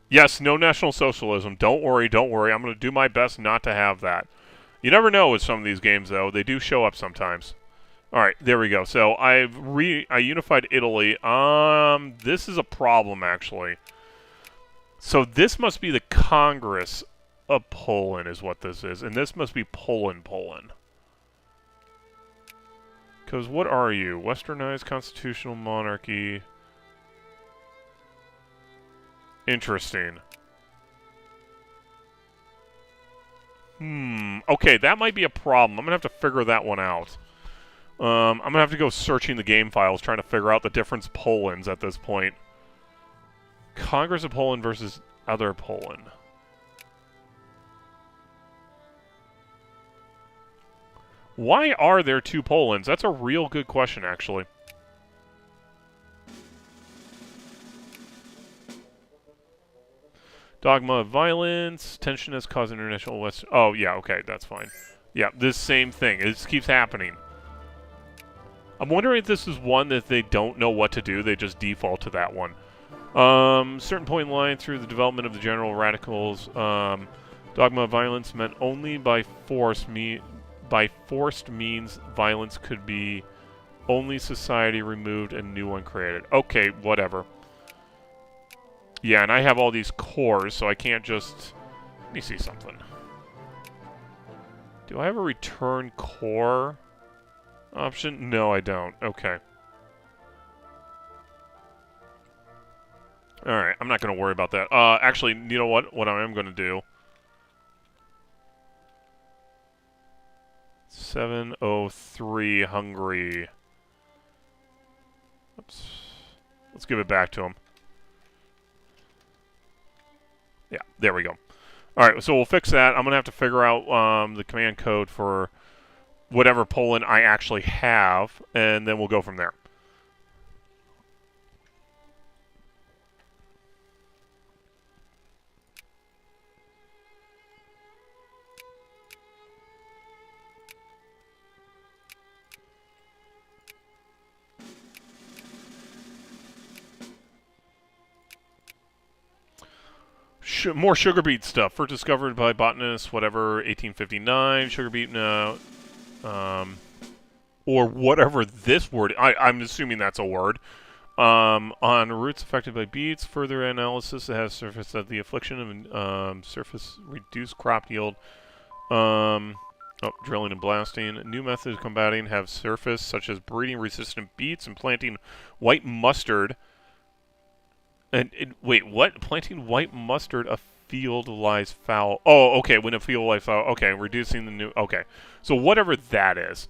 Yes, no National Socialism. Don't worry, don't worry. I'm going to do my best not to have that. You never know with some of these games, though. They do show up sometimes. All right, there we go. So I unified Italy. This is a problem, actually. So this must be the Congress of Poland is what this is. And this must be Poland. Because what are you? Westernized constitutional monarchy. Interesting. Okay, that might be a problem. I'm going to have to figure that one out. I'm going to have to go searching the game files trying to figure out the different Polands at this point. Congress of Poland versus other Poland. Why are there 2 Polands? That's a real good question, actually. Dogma of violence. Tension has caused international West... Oh, yeah, okay, that's fine. Yeah, this same thing. It just keeps happening. I'm wondering if this is one that they don't know what to do. They just default to that one. Certain point in line through the development of the general radicals. Dogma of violence meant only by forced means violence could be only society removed and new one created. Okay, whatever. Yeah, and I have all these cores, so I can't just... Let me see something. Do I have a return core option? No, I don't. Okay. Alright, I'm not going to worry about that. Actually, you know what? What I am going to do... 703 Hungary. Oops. Let's give it back to him. Yeah, there we go. Alright, so we'll fix that. I'm going to have to figure out the command code for whatever Poland I actually have, and then we'll go from there. More sugar beet stuff. First discovered by botanist, whatever, 1859. Sugar beet, or whatever this word. I'm assuming that's a word. On roots affected by beets, further analysis has surfaced that the affliction of surface reduced crop yield. Drilling and blasting. New methods of combating have surfaced, such as breeding resistant beets and planting white mustard. Wait, what? Planting white mustard, a field lies foul. Oh, okay, when a field lies foul. Okay, reducing the new... Okay, so whatever that is.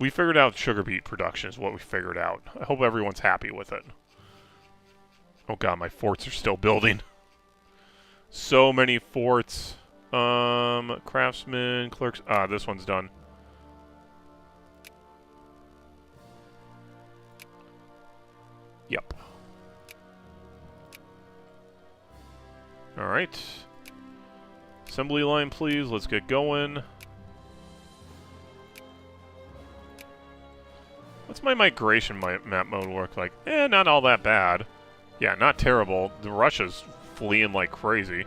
We figured out sugar beet production is what we figured out. I hope everyone's happy with it. Oh god, my forts are still building. So many forts. Craftsmen, clerks... this one's done. Yep. Alright. Assembly line, please. Let's get going. What's my migration map mode look like? Not all that bad. Yeah, not terrible. The Russia's fleeing like crazy.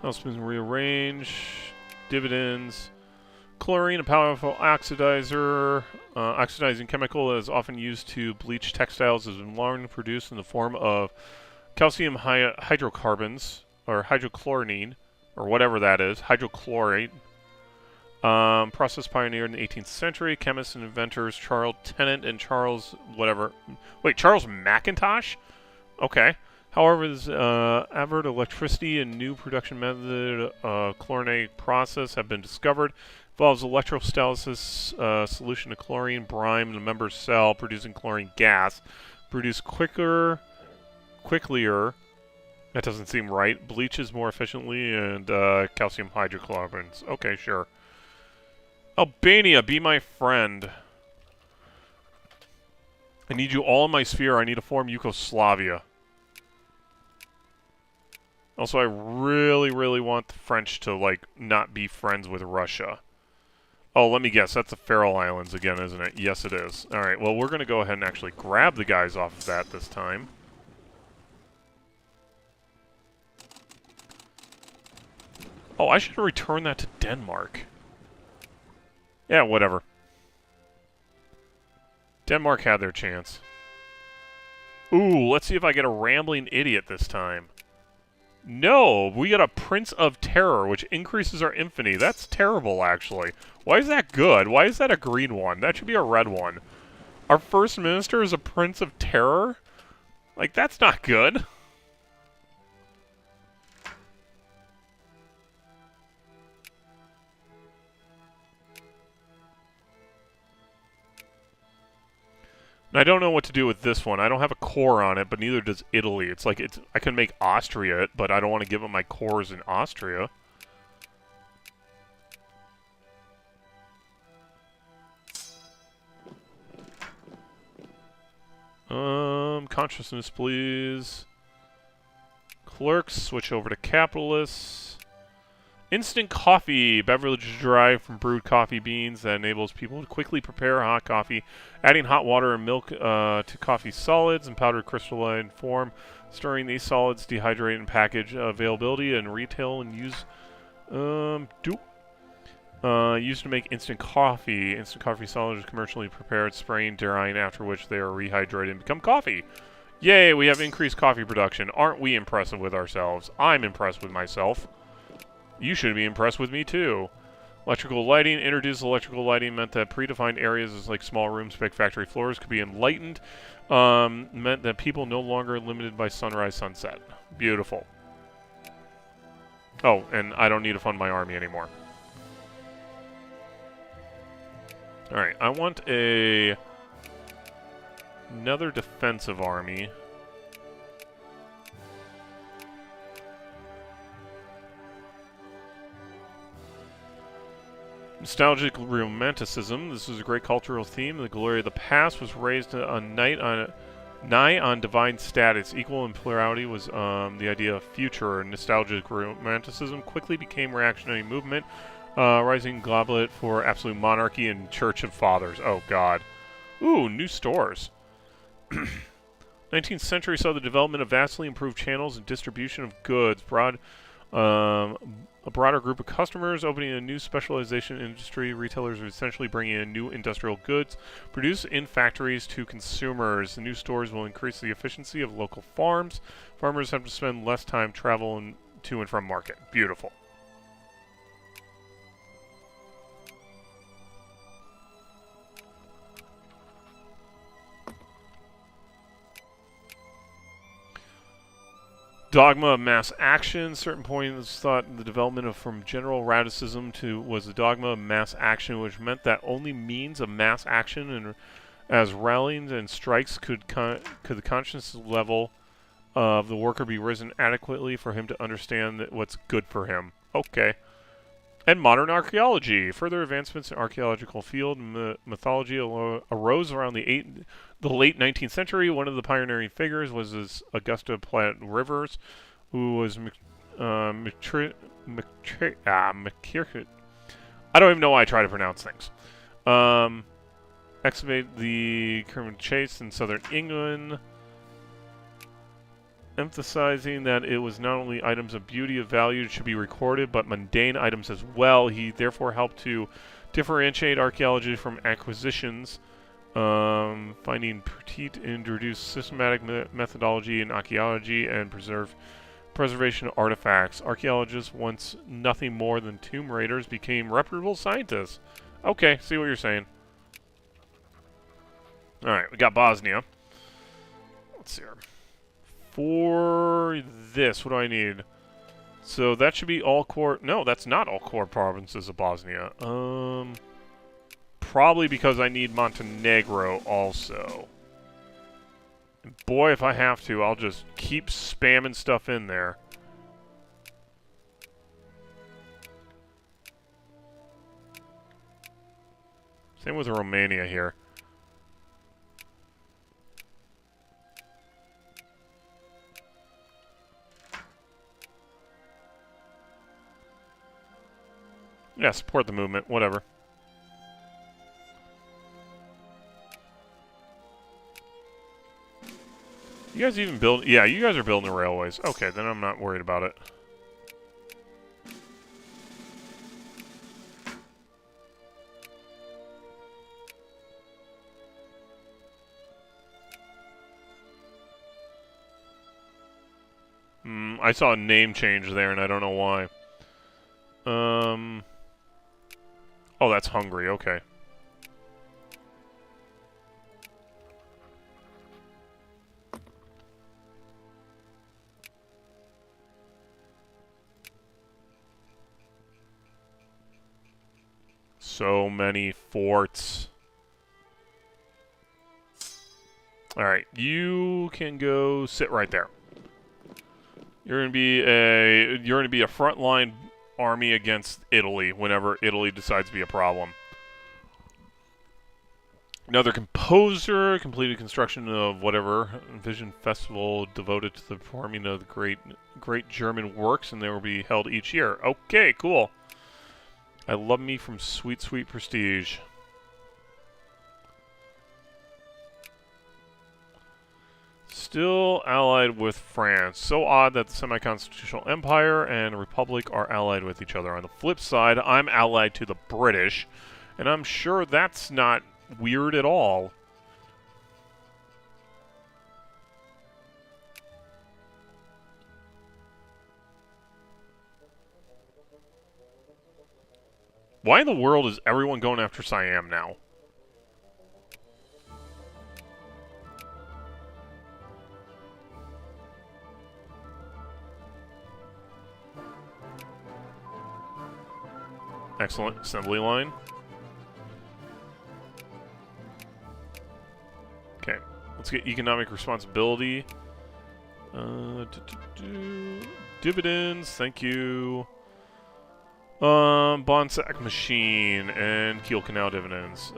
Houseman rearrange, dividends, chlorine, a powerful oxidizer, oxidizing chemical that is often used to bleach textiles, has been long produced in the form of calcium hydrocarbons, or hydrochlorine, or whatever that is, hydrochlorate. Process pioneered in the 18th century, chemists and inventors Charles Tennant and Charles whatever. Wait, Charles McIntosh? Okay. However, this avert electricity and new production method chlorinated process have been discovered. Involves electrostasis solution of chlorine, brine in a member cell, producing chlorine gas. Produce quicklier. That doesn't seem right. Bleaches more efficiently, and calcium hydrocarbons. Okay, sure. Albania, be my friend. I need you all in my sphere. I need to form Yugoslavia. Also, I really, really want the French to, like, not be friends with Russia. Oh, let me guess. That's the Faroe Islands again, isn't it? Yes, it is. Alright, well, we're going to go ahead and actually grab the guys off of that this time. Oh, I should return that to Denmark. Yeah, whatever. Denmark had their chance. Ooh, let's see if I get a rambling idiot this time. No, we got a Prince of Terror, which increases our infamy. That's terrible, actually. Why is that good? Why is that a green one? That should be a red one. Our First Minister is a Prince of Terror? Like, that's not good. And I don't know what to do with this one. I don't have a core on it, but neither does Italy. It's like I can make Austria it, but I don't want to give up my cores in Austria. Consciousness, please. Clerks, switch over to capitalists. Instant coffee, beverage derived from brewed coffee beans that enables people to quickly prepare hot coffee, adding hot water and milk to coffee solids in powdered crystalline form, stirring these solids, dehydrate and package availability and retail and use used to make instant coffee. Instant coffee solids are commercially prepared, spraying, drying, after which they are rehydrated and become coffee. Yay, we have increased coffee production. Aren't we impressive with ourselves? I'm impressed with myself. You should be impressed with me, too. Electrical lighting. Introduced electrical lighting meant that predefined areas like small rooms, big factory floors could be enlightened. Meant that people no longer limited by sunrise, sunset. Beautiful. Oh, and I don't need to fund my army anymore. Alright, I want another defensive army. Nostalgic romanticism. This was a great cultural theme. The glory of the past was raised nigh on divine status. Equal in plurality was the idea of future. Nostalgic romanticism quickly became reactionary movement. Rising goblet for absolute monarchy and Church of Fathers. Oh, God. Ooh, new stores. 19th century saw the development of vastly improved channels and distribution of goods. A broader group of customers, opening a new specialization industry. Retailers are essentially bringing in new industrial goods produced in factories to consumers. The new stores will increase the efficiency of local farms. Farmers have to spend less time traveling to and from market. Beautiful. Dogma of mass action. Certain points thought the development of from general radicism to was the dogma of mass action, which meant that only means of mass action and as rallying and strikes could the conscience level of the worker be risen adequately for him to understand that what's good for him. Okay. And modern archaeology. Further advancements in archaeological field mythology arose around the late 19th century. One of the pioneering figures was this Augusta Platt Rivers, who was I don't even know why I try to pronounce things. Excavate the Kermit Chase in southern England, emphasizing that it was not only items of beauty of value should be recorded, but mundane items as well. He therefore helped to differentiate archaeology from acquisitions, finding Petit introduced systematic methodology in archaeology and preservation of artifacts. Archaeologists, once nothing more than tomb raiders, became reputable scientists. Okay, see what you're saying. Alright, we got Bosnia. Let's see here. For this, what do I need? So that should be all core. No, that's not all core provinces of Bosnia. Probably because I need Montenegro also. And boy, if I have to, I'll just keep spamming stuff in there. Same with Romania here. Yeah, support the movement, whatever. You guys even build... Yeah, you guys are building the railways. Okay, then I'm not worried about it. I saw a name change there, and I don't know why. Oh, that's Hungary, okay. So many forts. All right, you can go sit right there. You're gonna be a frontline army against Italy whenever Italy decides to be a problem. Another composer completed construction of whatever Vision Festival devoted to the performing of the great German works, and they will be held each year. Okay, cool. I love me from sweet, sweet prestige. Still allied with France. So odd that the semi-constitutional empire and republic are allied with each other. On the flip side, I'm allied to the British, and I'm sure that's not weird at all. Why in the world is everyone going after Siam now? Excellent assembly line. Okay, let's get economic responsibility. Dividends, thank you. Bond sack machine and Kiel Canal dividends.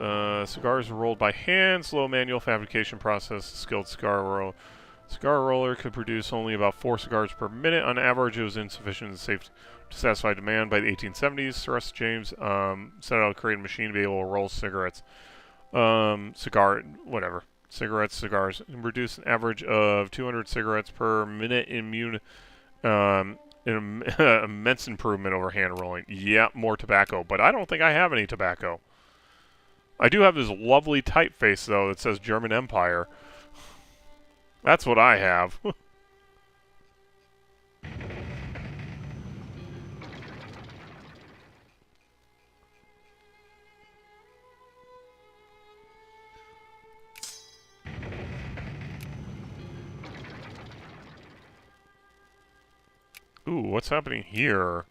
Cigars are rolled by hand, slow manual fabrication process, skilled cigar roller could produce only about 4 cigars per minute. On average, it was insufficient and safe to satisfy demand. By the 1870s, Sir Russell James set out to create a machine to be able to roll cigarettes. Cigars, and produce an average of 200 cigarettes per minute an immense improvement over hand rolling. Yeah, more tobacco, but I don't think I have any tobacco. I do have this lovely typeface, though, that says German Empire. That's what I have. Ooh, what's happening here?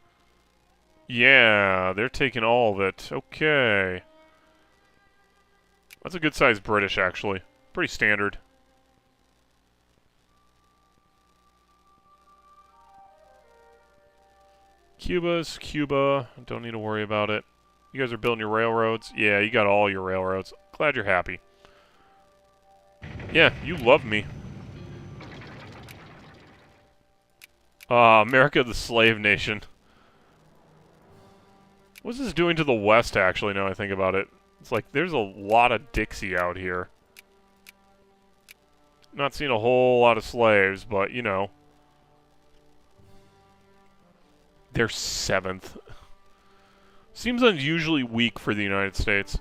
Yeah, they're taking all of it. Okay. That's a good-sized British, actually. Pretty standard. Cuba's Cuba. Don't need to worry about it. You guys are building your railroads? Yeah, you got all your railroads. Glad you're happy. Yeah, you love me. America the slave nation. What's this doing to the West, actually, now I think about it? It's like, there's a lot of Dixie out here. Not seeing a whole lot of slaves, but, you know. They're 7th. Seems unusually weak for the United States.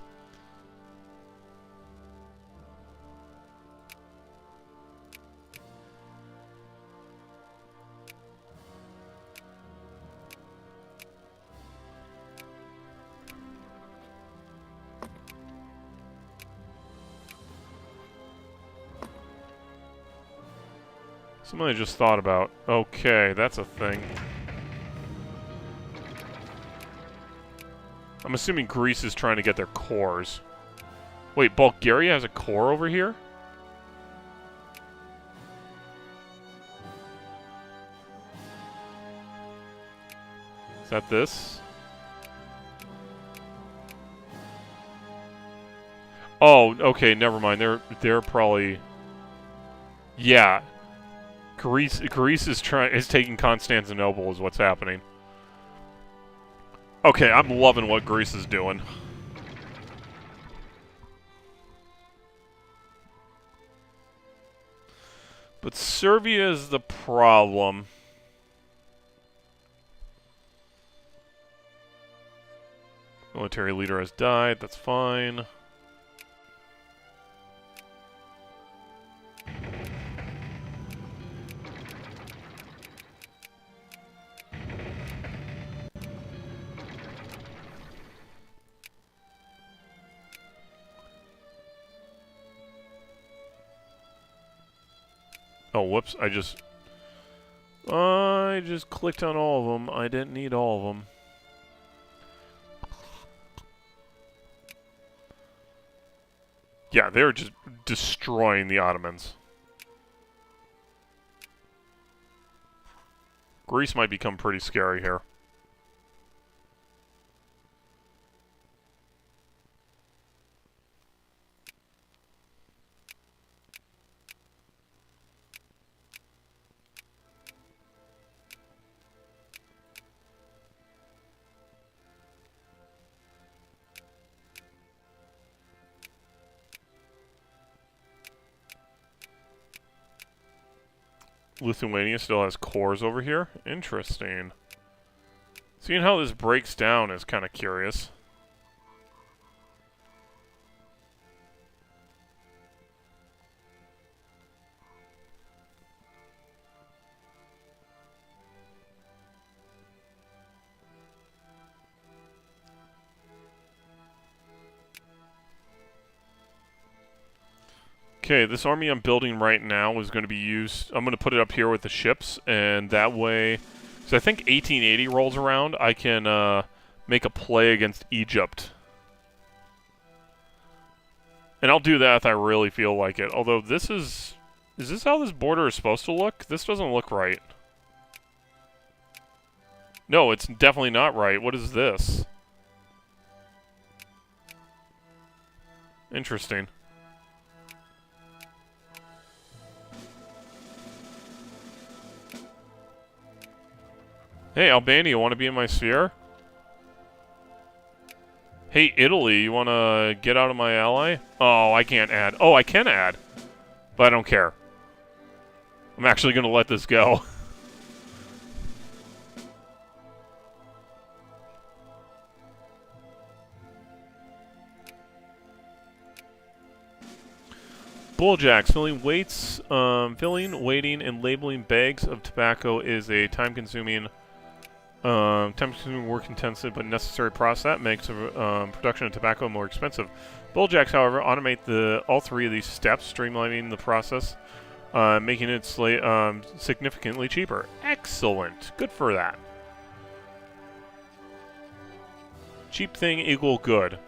Something I just thought about. Okay, that's a thing. I'm assuming Greece is trying to get their cores. Wait, Bulgaria has a core over here? Is that this? Oh, okay, never mind. They're probably... Yeah. Greece is taking Constantinople is what's happening. Okay, I'm loving what Greece is doing. But Serbia is the problem. Military leader has died, that's fine. Oh, whoops, I just clicked on all of them. I didn't need all of them. Yeah, they're just destroying the Ottomans. Greece might become pretty scary here. Lithuania still has cores over here. Interesting. Seeing how this breaks down is kind of curious. Okay, this army I'm building right now is going to be used... I'm going to put it up here with the ships, and that way... So I think 1880 rolls around, I can make a play against Egypt. And I'll do that if I really feel like it. Although this is... Is this how this border is supposed to look? This doesn't look right. No, it's definitely not right. What is this? Interesting. Hey, Albania, want to be in my sphere? Hey, Italy, you want to get out of my ally? Oh, I can't add. Oh, I can add. But I don't care. I'm actually going to let this go. Bulljacks. Filling, weighting, and labeling bags of tobacco is a time-consuming, work-intensive, but necessary process that makes production of tobacco more expensive. Bulljacks, however, automate all three of these steps, streamlining the process, making it significantly cheaper. Excellent. Good for that. Cheap thing equal good.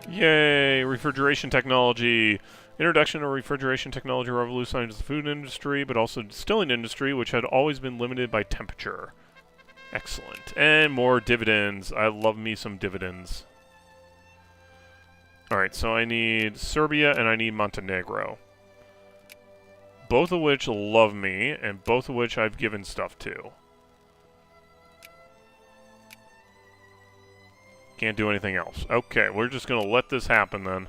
Yay! Refrigeration technology. Introduction of refrigeration technology revolutionized the food industry, but also the distilling industry, which had always been limited by temperature. Excellent. And more dividends. I love me some dividends. Alright, so I need Serbia and I need Montenegro. Both of which love me, and both of which I've given stuff to. Can't do anything else. Okay, we're just going to let this happen then.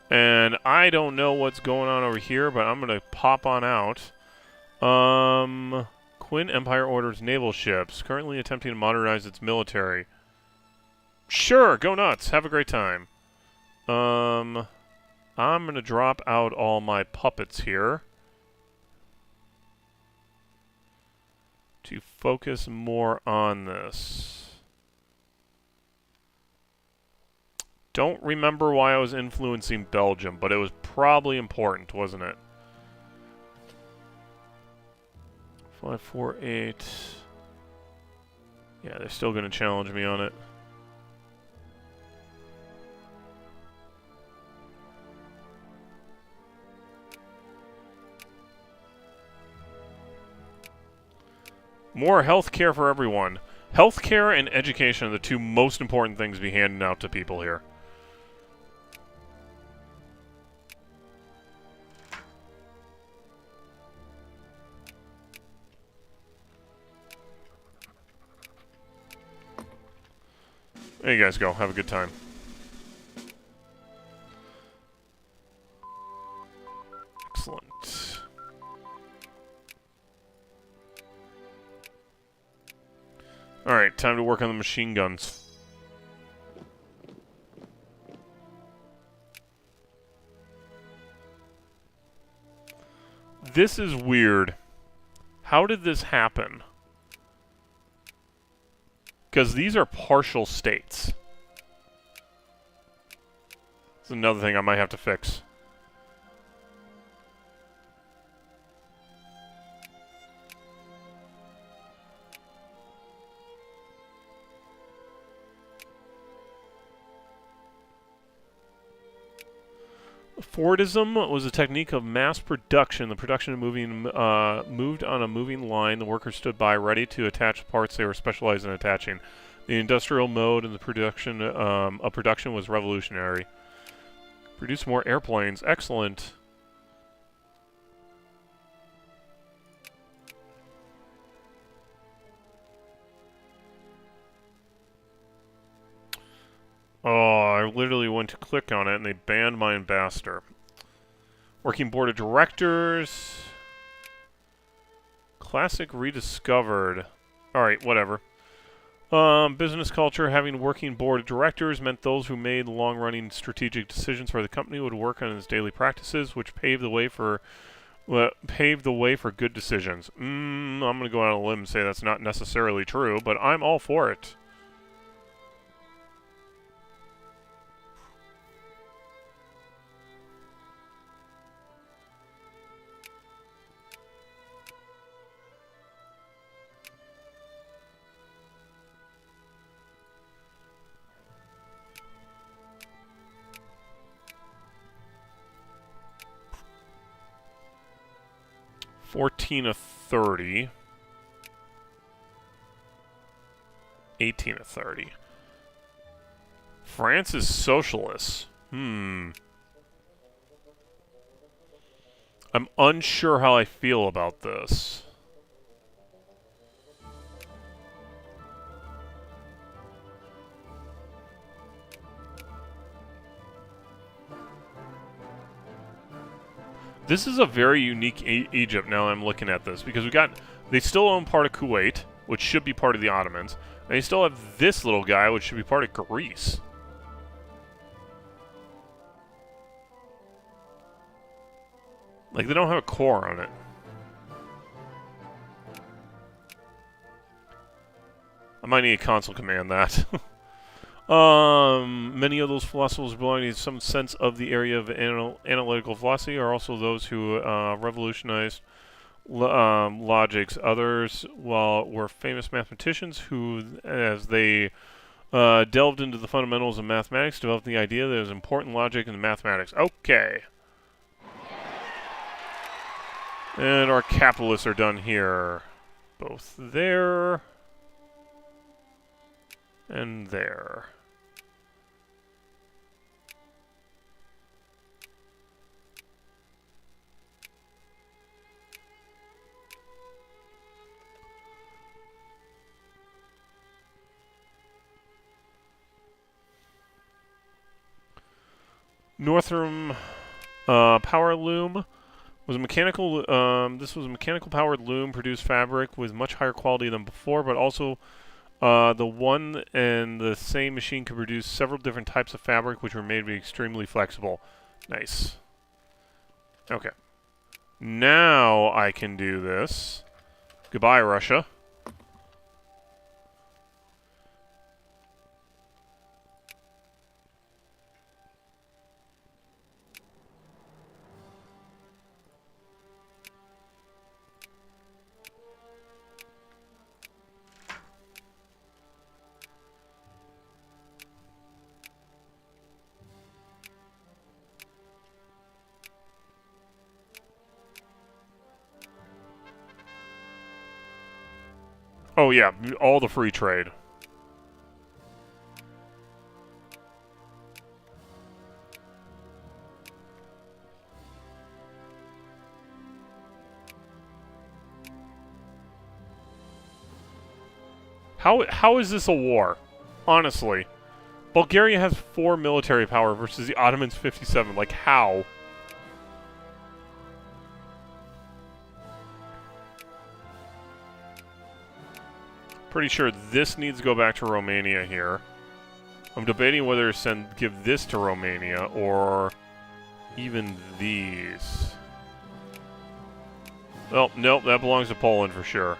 And I don't know what's going on over here, but I'm going to pop on out. Quinn Empire orders naval ships, currently attempting to modernize its military. Sure, go nuts. Have a great time. I'm going to drop out all my puppets here to focus more on this. Don't remember why I was influencing Belgium, but it was probably important, wasn't it? 548. Yeah, they're still going to challenge me on it. More healthcare for everyone. Healthcare and education are the two most important things to be handing out to people here. There you guys go. Have a good time. Excellent. Alright, time to work on the machine guns. This is weird. How did this happen? Because these are partial states. That's another thing I might have to fix. Fordism was a technique of mass production. The production of moved on a moving line. The workers stood by, ready to attach parts they were specialized in attaching. The industrial mode in the production of production was revolutionary. Produce more airplanes. Excellent. Oh, I literally went to click on it and they banned my ambassador. Working board of directors. Classic rediscovered. Alright, whatever. Business culture. Having working board of directors meant those who made long-running strategic decisions for the company would work on its daily practices, which paved the way for good decisions. I'm going to go out on a limb and say that's not necessarily true, but I'm all for it. $14 of 30. 18 of 30. France is socialist. I'm unsure how I feel about this. This is a very unique Egypt now I'm looking at this, because they still own part of Kuwait, which should be part of the Ottomans, and they still have this little guy, which should be part of Greece. Like, they don't have a core on it. I might need a console command that. Many of those philosophers belonging to some sense of the area of analytical philosophy are also those who revolutionized logics. Others, were famous mathematicians who, as they delved into the fundamentals of mathematics, developed the idea that there's important logic in mathematics. Okay. And our capitalists are done here. Both there and there. Northern power loom was a mechanical. This was a mechanical powered loom produced fabric with much higher quality than before, but also the one and the same machine could produce several different types of fabric, which were made to be extremely flexible. Nice. Okay. Now I can do this. Goodbye, Russia. Oh yeah, all the free trade. How is this a war? Honestly. Bulgaria has 4 military power versus the Ottomans 57. Like, how? Pretty sure this needs to go back to Romania here. I'm debating whether to give this to Romania or even these. Well, nope, that belongs to Poland for sure.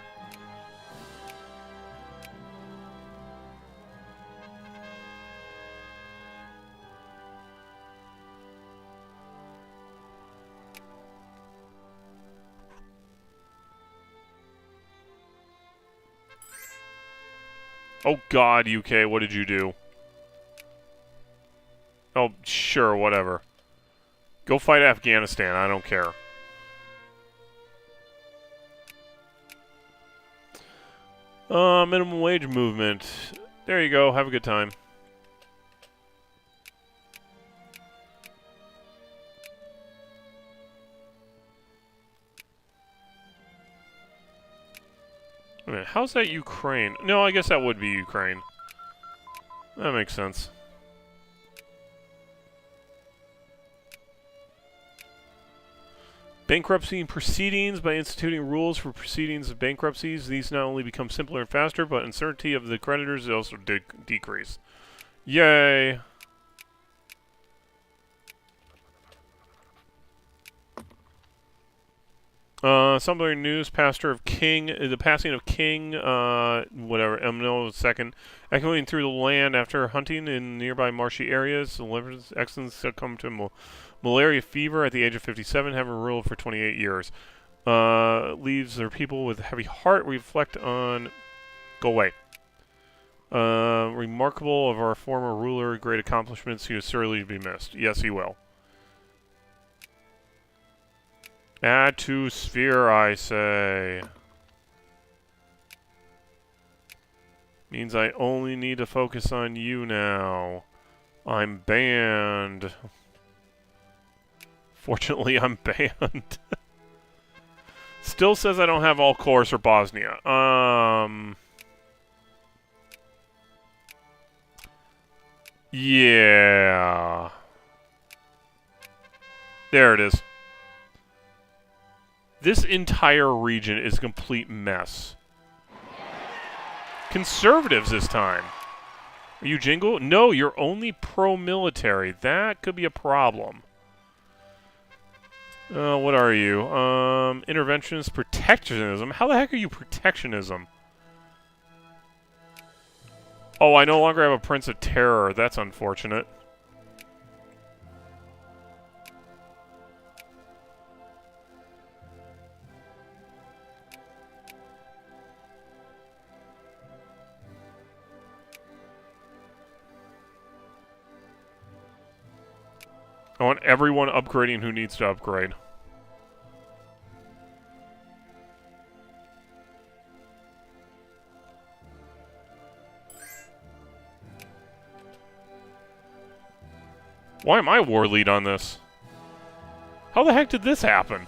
Oh God, UK, what did you do? Oh, sure, whatever. Go fight Afghanistan, I don't care. Minimum wage movement. There you go, have a good time. Wait a minute, how's that Ukraine? No, I guess that would be Ukraine. That makes sense. Bankruptcy proceedings. By instituting rules for proceedings of bankruptcies, these not only become simpler and faster, but uncertainty of the creditors also decrease. Yay! Somewhere news, the passing of King, whatever, Emno II, echoing through the land after hunting in nearby marshy areas. The excellence succumbed to malaria fever at the age of 57, having ruled for 28 years. Leaves their people with a heavy heart, reflect on... Go away. Remarkable of our former ruler, great accomplishments, he is sorely to be missed. Yes, he will. Add to sphere, I say. Means I only need to focus on you now. I'm banned. Fortunately, I'm banned. Still says I don't have all cores for Bosnia. Yeah. There it is. This entire region is a complete mess. Conservatives this time. Are you Jingle? No, you're only pro-military. That could be a problem. What are you? Interventionist protectionism? How the heck are you protectionism? Oh, I no longer have a Prince of Terror. That's unfortunate. I want everyone upgrading who needs to upgrade. Why am I war lead on this? How the heck did this happen?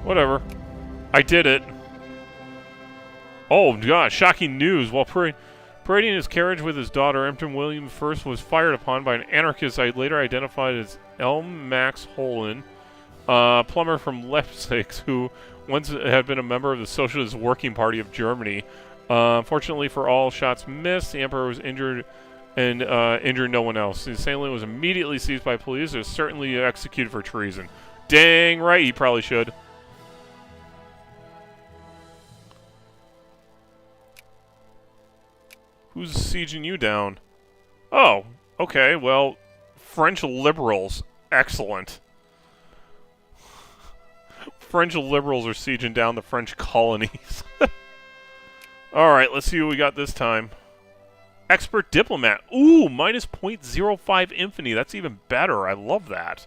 Whatever. I did it. Oh, God, shocking news. While parading his carriage with his daughter, Emperor William I was fired upon by an anarchist I later identified as Elm Max Hollen, a plumber from Leipzig who once had been a member of the Socialist Working Party of Germany. Fortunately for all, shots missed. The Emperor was injured and injured no one else. The assailant was immediately seized by police and was certainly executed for treason. Dang right, he probably should. Who's sieging you down? Oh, okay, well, French liberals. Excellent. French liberals are sieging down the French colonies. Alright, let's see what we got this time. Expert diplomat. Ooh, minus 0.05 infamy. That's even better. I love that.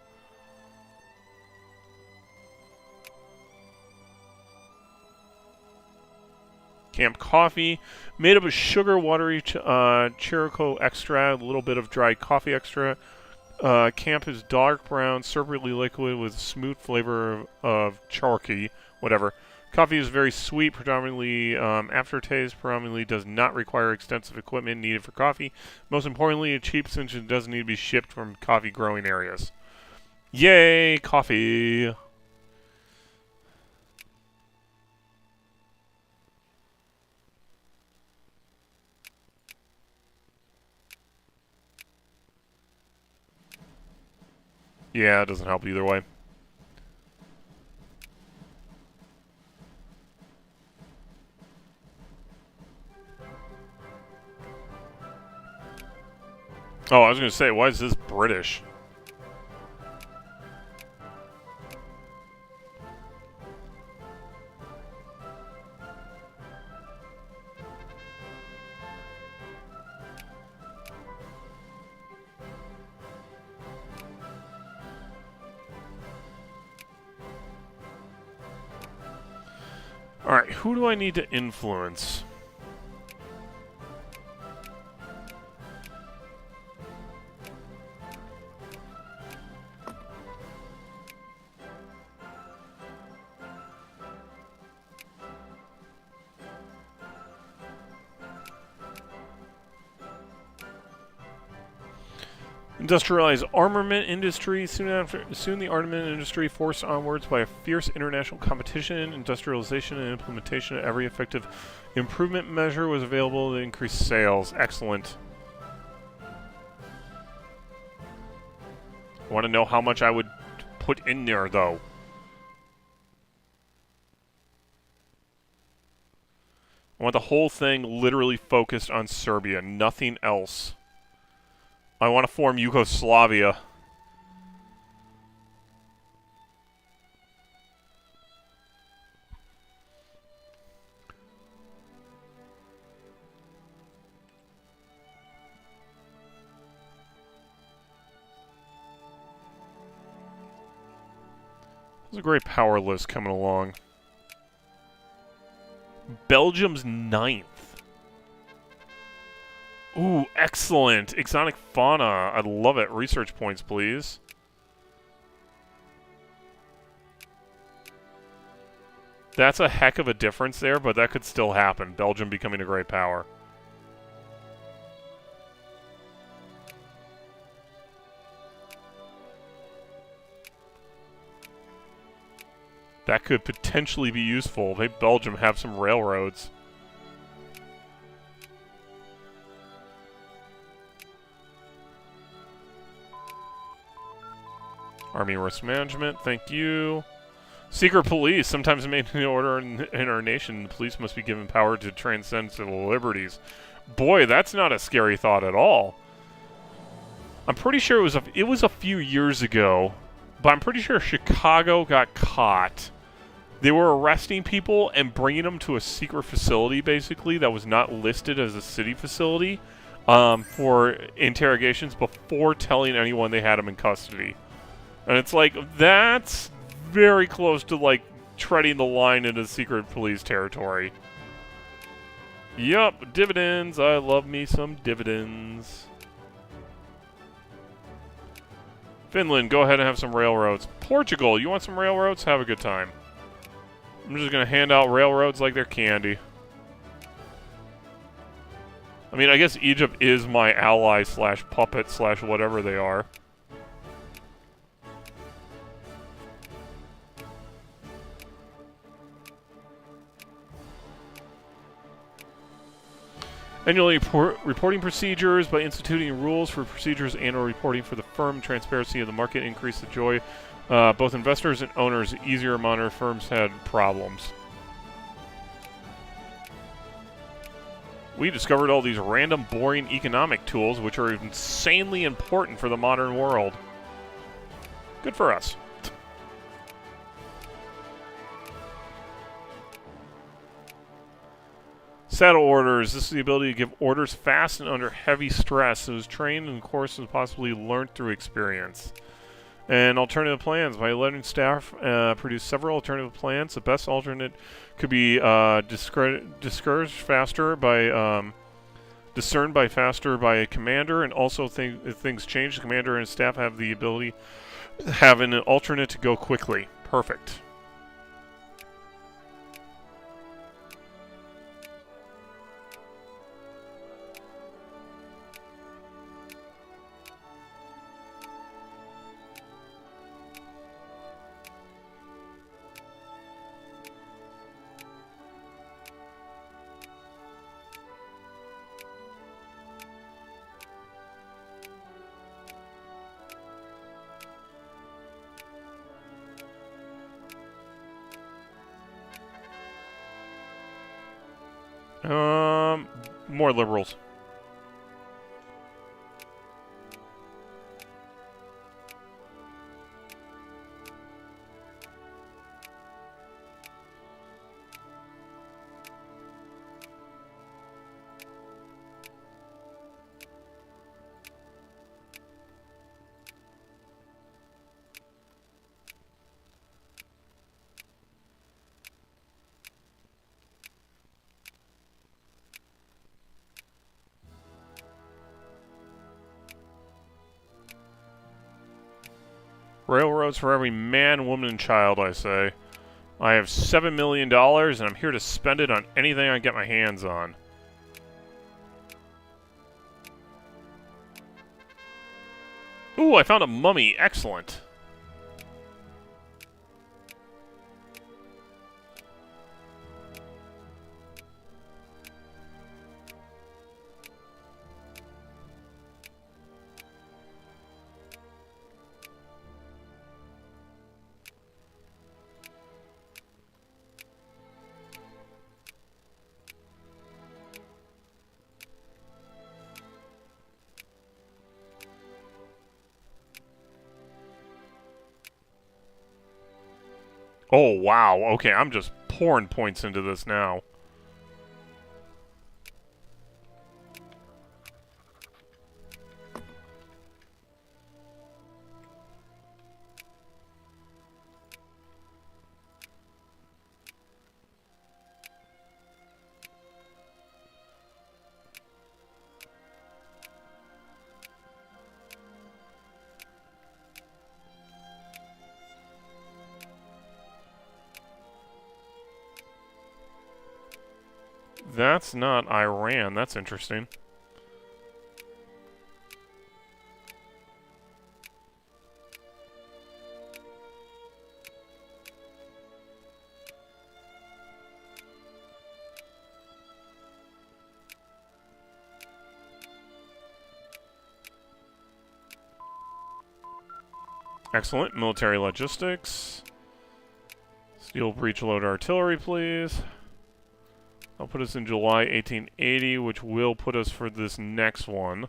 Camp coffee, made up of sugar, watery Chirico extract, a little bit of dried coffee extra. Camp is dark brown, syrupy liquid with smooth flavor of charqui, whatever. Coffee is very sweet, predominantly aftertaste, predominantly does not require extensive equipment needed for coffee. Most importantly, it's cheap since it doesn't need to be shipped from coffee growing areas. Yay, coffee! Yeah, it doesn't help either way. Oh, I was going to say, why is this British? Alright, who do I need to influence? Industrialized armament industry. Soon the armament industry, forced onwards by a fierce international competition, industrialization and implementation of every effective improvement measure was available to increase sales. Excellent. I want to know how much I would put in there, though. I want the whole thing literally focused on Serbia, nothing else. I want to form Yugoslavia. There's a great power list coming along. Belgium's 9th. Ooh, excellent. Exotic fauna. I love it. Research points, please. That's a heck of a difference there, but that could still happen. Belgium becoming a great power. That could potentially be useful. Maybe Belgium have some railroads. Army risk management, thank you. Secret police. Sometimes maintaining order in our nation, the police must be given power to transcend civil liberties. Boy, that's not a scary thought at all. I'm pretty sure it was a few years ago, but I'm pretty sure Chicago got caught. They were arresting people and bringing them to a secret facility, basically, that was not listed as a city facility for interrogations before telling anyone they had them in custody. And it's like, that's very close to, like, treading the line into secret police territory. Yup, dividends. I love me some dividends. Finland, go ahead and have some railroads. Portugal, you want some railroads? Have a good time. I'm just going to hand out railroads like they're candy. I mean, I guess Egypt is my ally slash puppet slash whatever they are. Annually reporting procedures by instituting rules for procedures and/or reporting for the firm. Transparency of the market increase the joy. Both investors and owners easier monitor firms had problems. We discovered all these random, boring economic tools which are insanely important for the modern world. Good for us. Saddle orders. This is the ability to give orders fast and under heavy stress. It was trained and, of course, was possibly learned through experience. And alternative plans. By letting staff produce several alternative plans, the best alternate could be discouraged faster by discerned by faster by a commander, and also if things change, the commander and staff have the ability to have an alternate to go quickly. Perfect. More liberals. Railroads for every man, woman, and child, I say. I have $7 million, and I'm here to spend it on anything I get my hands on. Ooh, I found a mummy. Excellent. Oh, wow. Okay, I'm just pouring points into this now. That's not Iran. That's interesting. Excellent. Military logistics. Steel breech load artillery, please. That'll put us in July 1880, which will put us for this next one.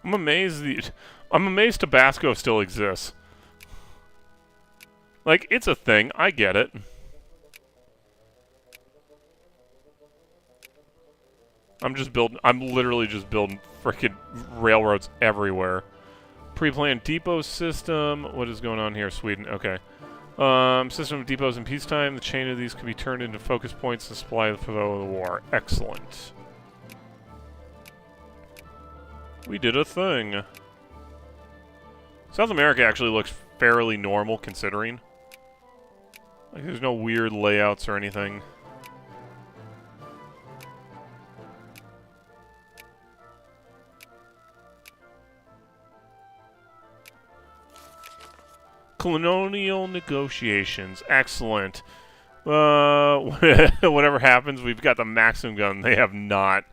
I'm amazed Tabasco still exists. Like, it's a thing. I get it. I'm literally just building frickin' railroads everywhere. Pre-planned depot system. What is going on here, Sweden? Okay. System of depots in peacetime. The chain of these could be turned into focus points to supply the flow of the war. Excellent. We did a thing. South America actually looks fairly normal, considering. Like, there's no weird layouts or anything. Colonial negotiations. Excellent. Whatever happens, we've got the maximum gun. They have not.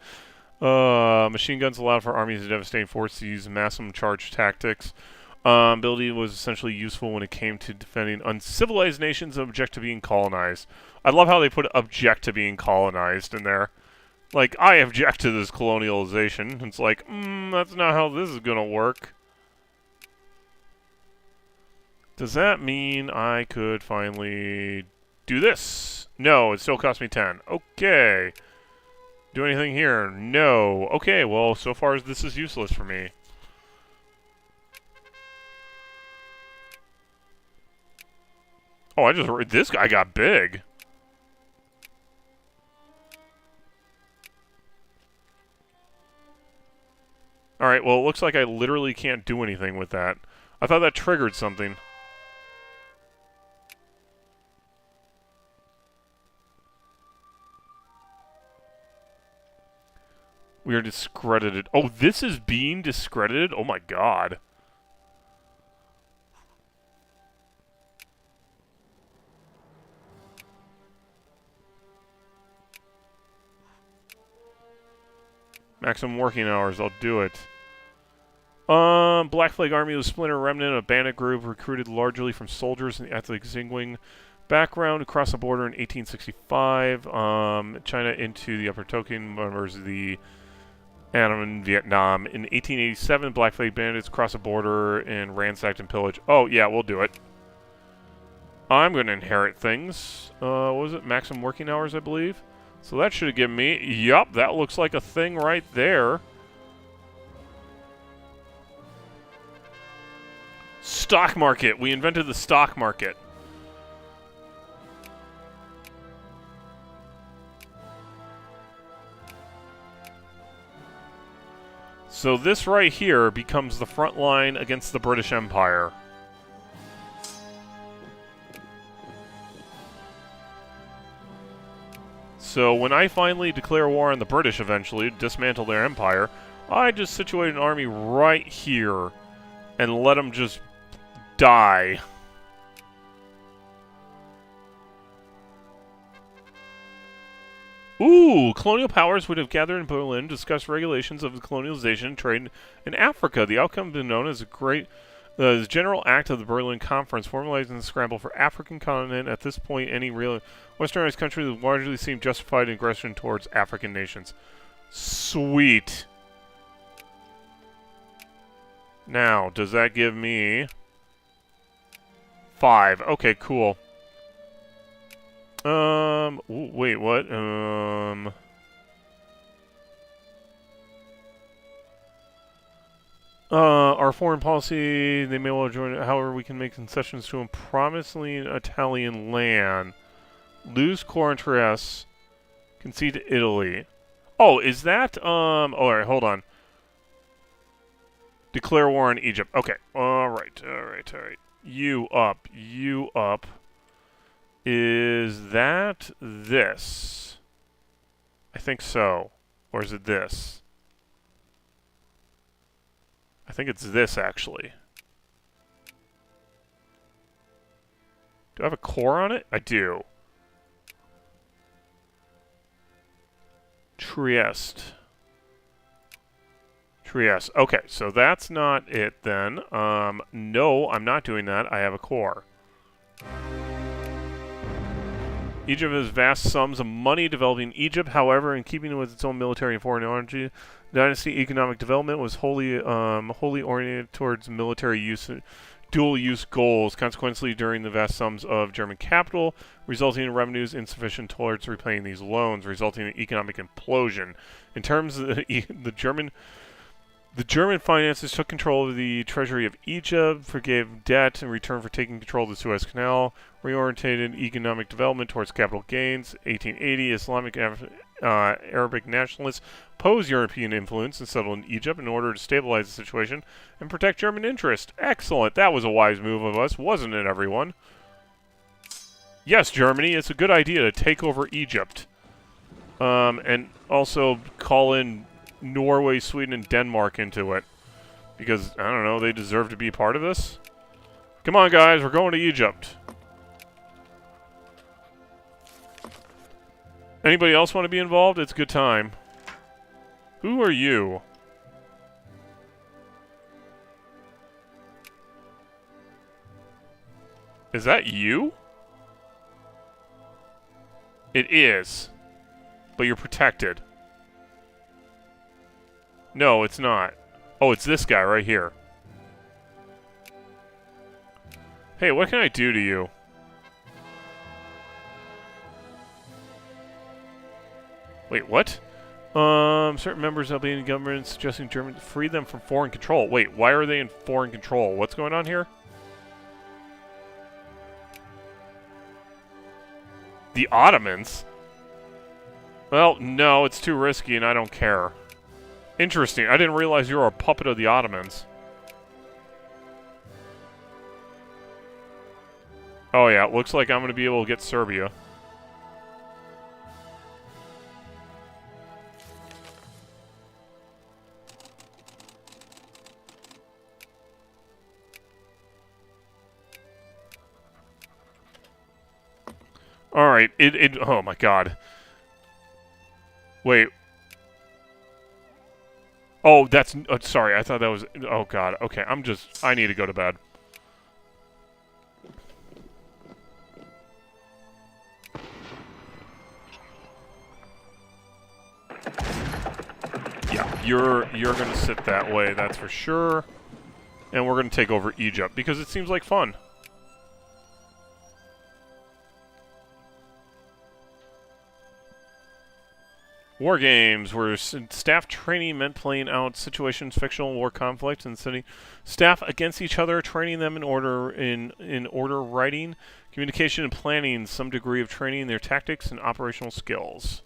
Machine guns allowed for armies of devastating force to use maximum charge tactics. Ability was essentially useful when it came to defending uncivilized nations that object to being colonized. I love how they put object to being colonized in there. Like, I object to this colonialization. It's like, that's not how this is gonna work. Does that mean I could finally do this? No, it still cost me 10. Okay. Do anything here? No. Okay, well, so far this is useless for me. Oh, this guy got big. Alright, well, it looks like I literally can't do anything with that. I thought that triggered something. We are discredited. Oh, this is being discredited? Oh my god. Maximum working hours. I'll do it. Black Flag Army was a splinter remnant, a bandit group recruited largely from soldiers in the ethnic Xinguang background across the border in 1865. China into the Upper Tonkin, members of the Annam in Vietnam. In 1887, Black Flag bandits crossed the border and ransacked and pillaged. Oh, yeah, we'll do it. I'm going to inherit things. What was it? Maximum working hours, I believe. So that should have given me... Yup, that looks like a thing right there. Stock market. We invented the stock market. So this right here becomes the front line against the British Empire. So when I finally declare war on the British eventually, dismantle their empire, I just situate an army right here and let them just die. Ooh, colonial powers would have gathered in Berlin to discuss regulations of the colonialization and trade in Africa. The outcome has been known as the General Act of the Berlin Conference, formalizing the scramble for African continent. At this point, any real westernized country would largely seem justified in aggression towards African nations. Sweet. Now, does that give me 5? Okay, cool. Wait, what? Our foreign policy, they may well join it. However, we can make concessions to a promisingly Italian land. Lose core interests. Concede to Italy. Oh, is that, alright, hold on. Declare war on Egypt. Okay, alright. You up. Is that this? I think so. Or is it this? I think it's this, actually. Do I have a core on it? I do. Trieste. Okay, so that's not it then. No, I'm not doing that. I have a core. Egypt has vast sums of money developing Egypt. However, in keeping with its own military and foreign energy, dynasty economic development was wholly oriented towards military use, dual-use goals. Consequently, during the vast sums of German capital, resulting in revenues insufficient towards repaying these loans, resulting in economic implosion. In terms of the German finances took control of the treasury of Egypt, forgave debt in return for taking control of the Suez Canal, reorientated economic development towards capital gains. 1880, Islamic Arabic nationalists opposed European influence and settled in Egypt in order to stabilize the situation and protect German interest. Excellent. That was a wise move of us, wasn't it, everyone? Yes, Germany, it's a good idea to take over Egypt. And also call in Norway, Sweden, and Denmark into it. Because, I don't know, they deserve to be part of this. Come on, guys, we're going to Egypt. Anybody else want to be involved? It's a good time. Who are you? Is that you? It is. But you're protected. No, it's not. Oh, it's this guy right here. Hey, what can I do to you? Wait, what? Certain members of the Albanian government suggesting Germany free them from foreign control. Wait, why are they in foreign control? What's going on here? The Ottomans? Well, no, it's too risky and I don't care. Interesting. I didn't realize you were a puppet of the Ottomans. Oh yeah, it looks like I'm going to be able to get Serbia. Alright, oh my god. Wait. Oh, that's... sorry, I thought that was... Oh, God. Okay, I need to go to bed. Yeah, you're going to sit that way, that's for sure. And we're going to take over Egypt, because it seems like fun. War games, where staff training meant playing out situations, fictional war conflicts, and sending staff against each other, training them in order writing, communication and planning, some degree of training in their tactics and operational skills.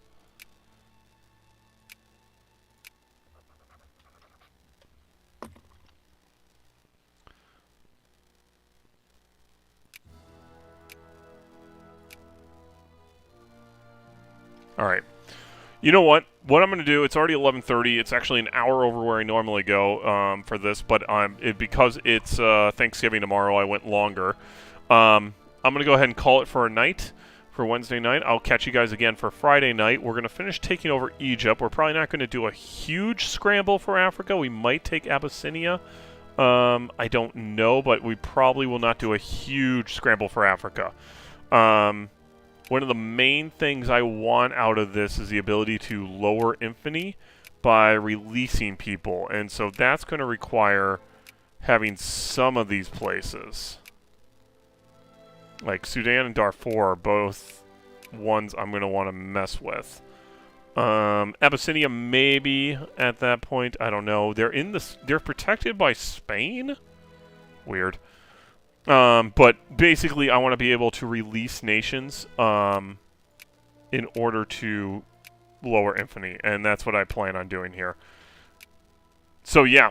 All right. You know what? What I'm going to do, it's already 11:30. It's actually an hour over where I normally go for this, but because it's Thanksgiving tomorrow, I went longer. I'm going to go ahead and call it for a night, for Wednesday night. I'll catch you guys again for Friday night. We're going to finish taking over Egypt. We're probably not going to do a huge scramble for Africa. We might take Abyssinia. I don't know, but we probably will not do a huge scramble for Africa. One of the main things I want out of this is the ability to lower infamy by releasing people. And so that's going to require having some of these places. Like Sudan and Darfur are both ones I'm going to want to mess with. Abyssinia maybe at that point. I don't know. They're protected by Spain? Weird. But basically, I want to be able to release nations in order to lower infamy, and that's what I plan on doing here. So yeah,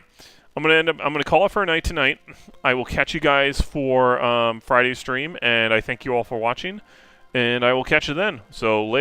I'm gonna call it for a night tonight. I will catch you guys for Friday's stream, and I thank you all for watching, and I will catch you then. So later.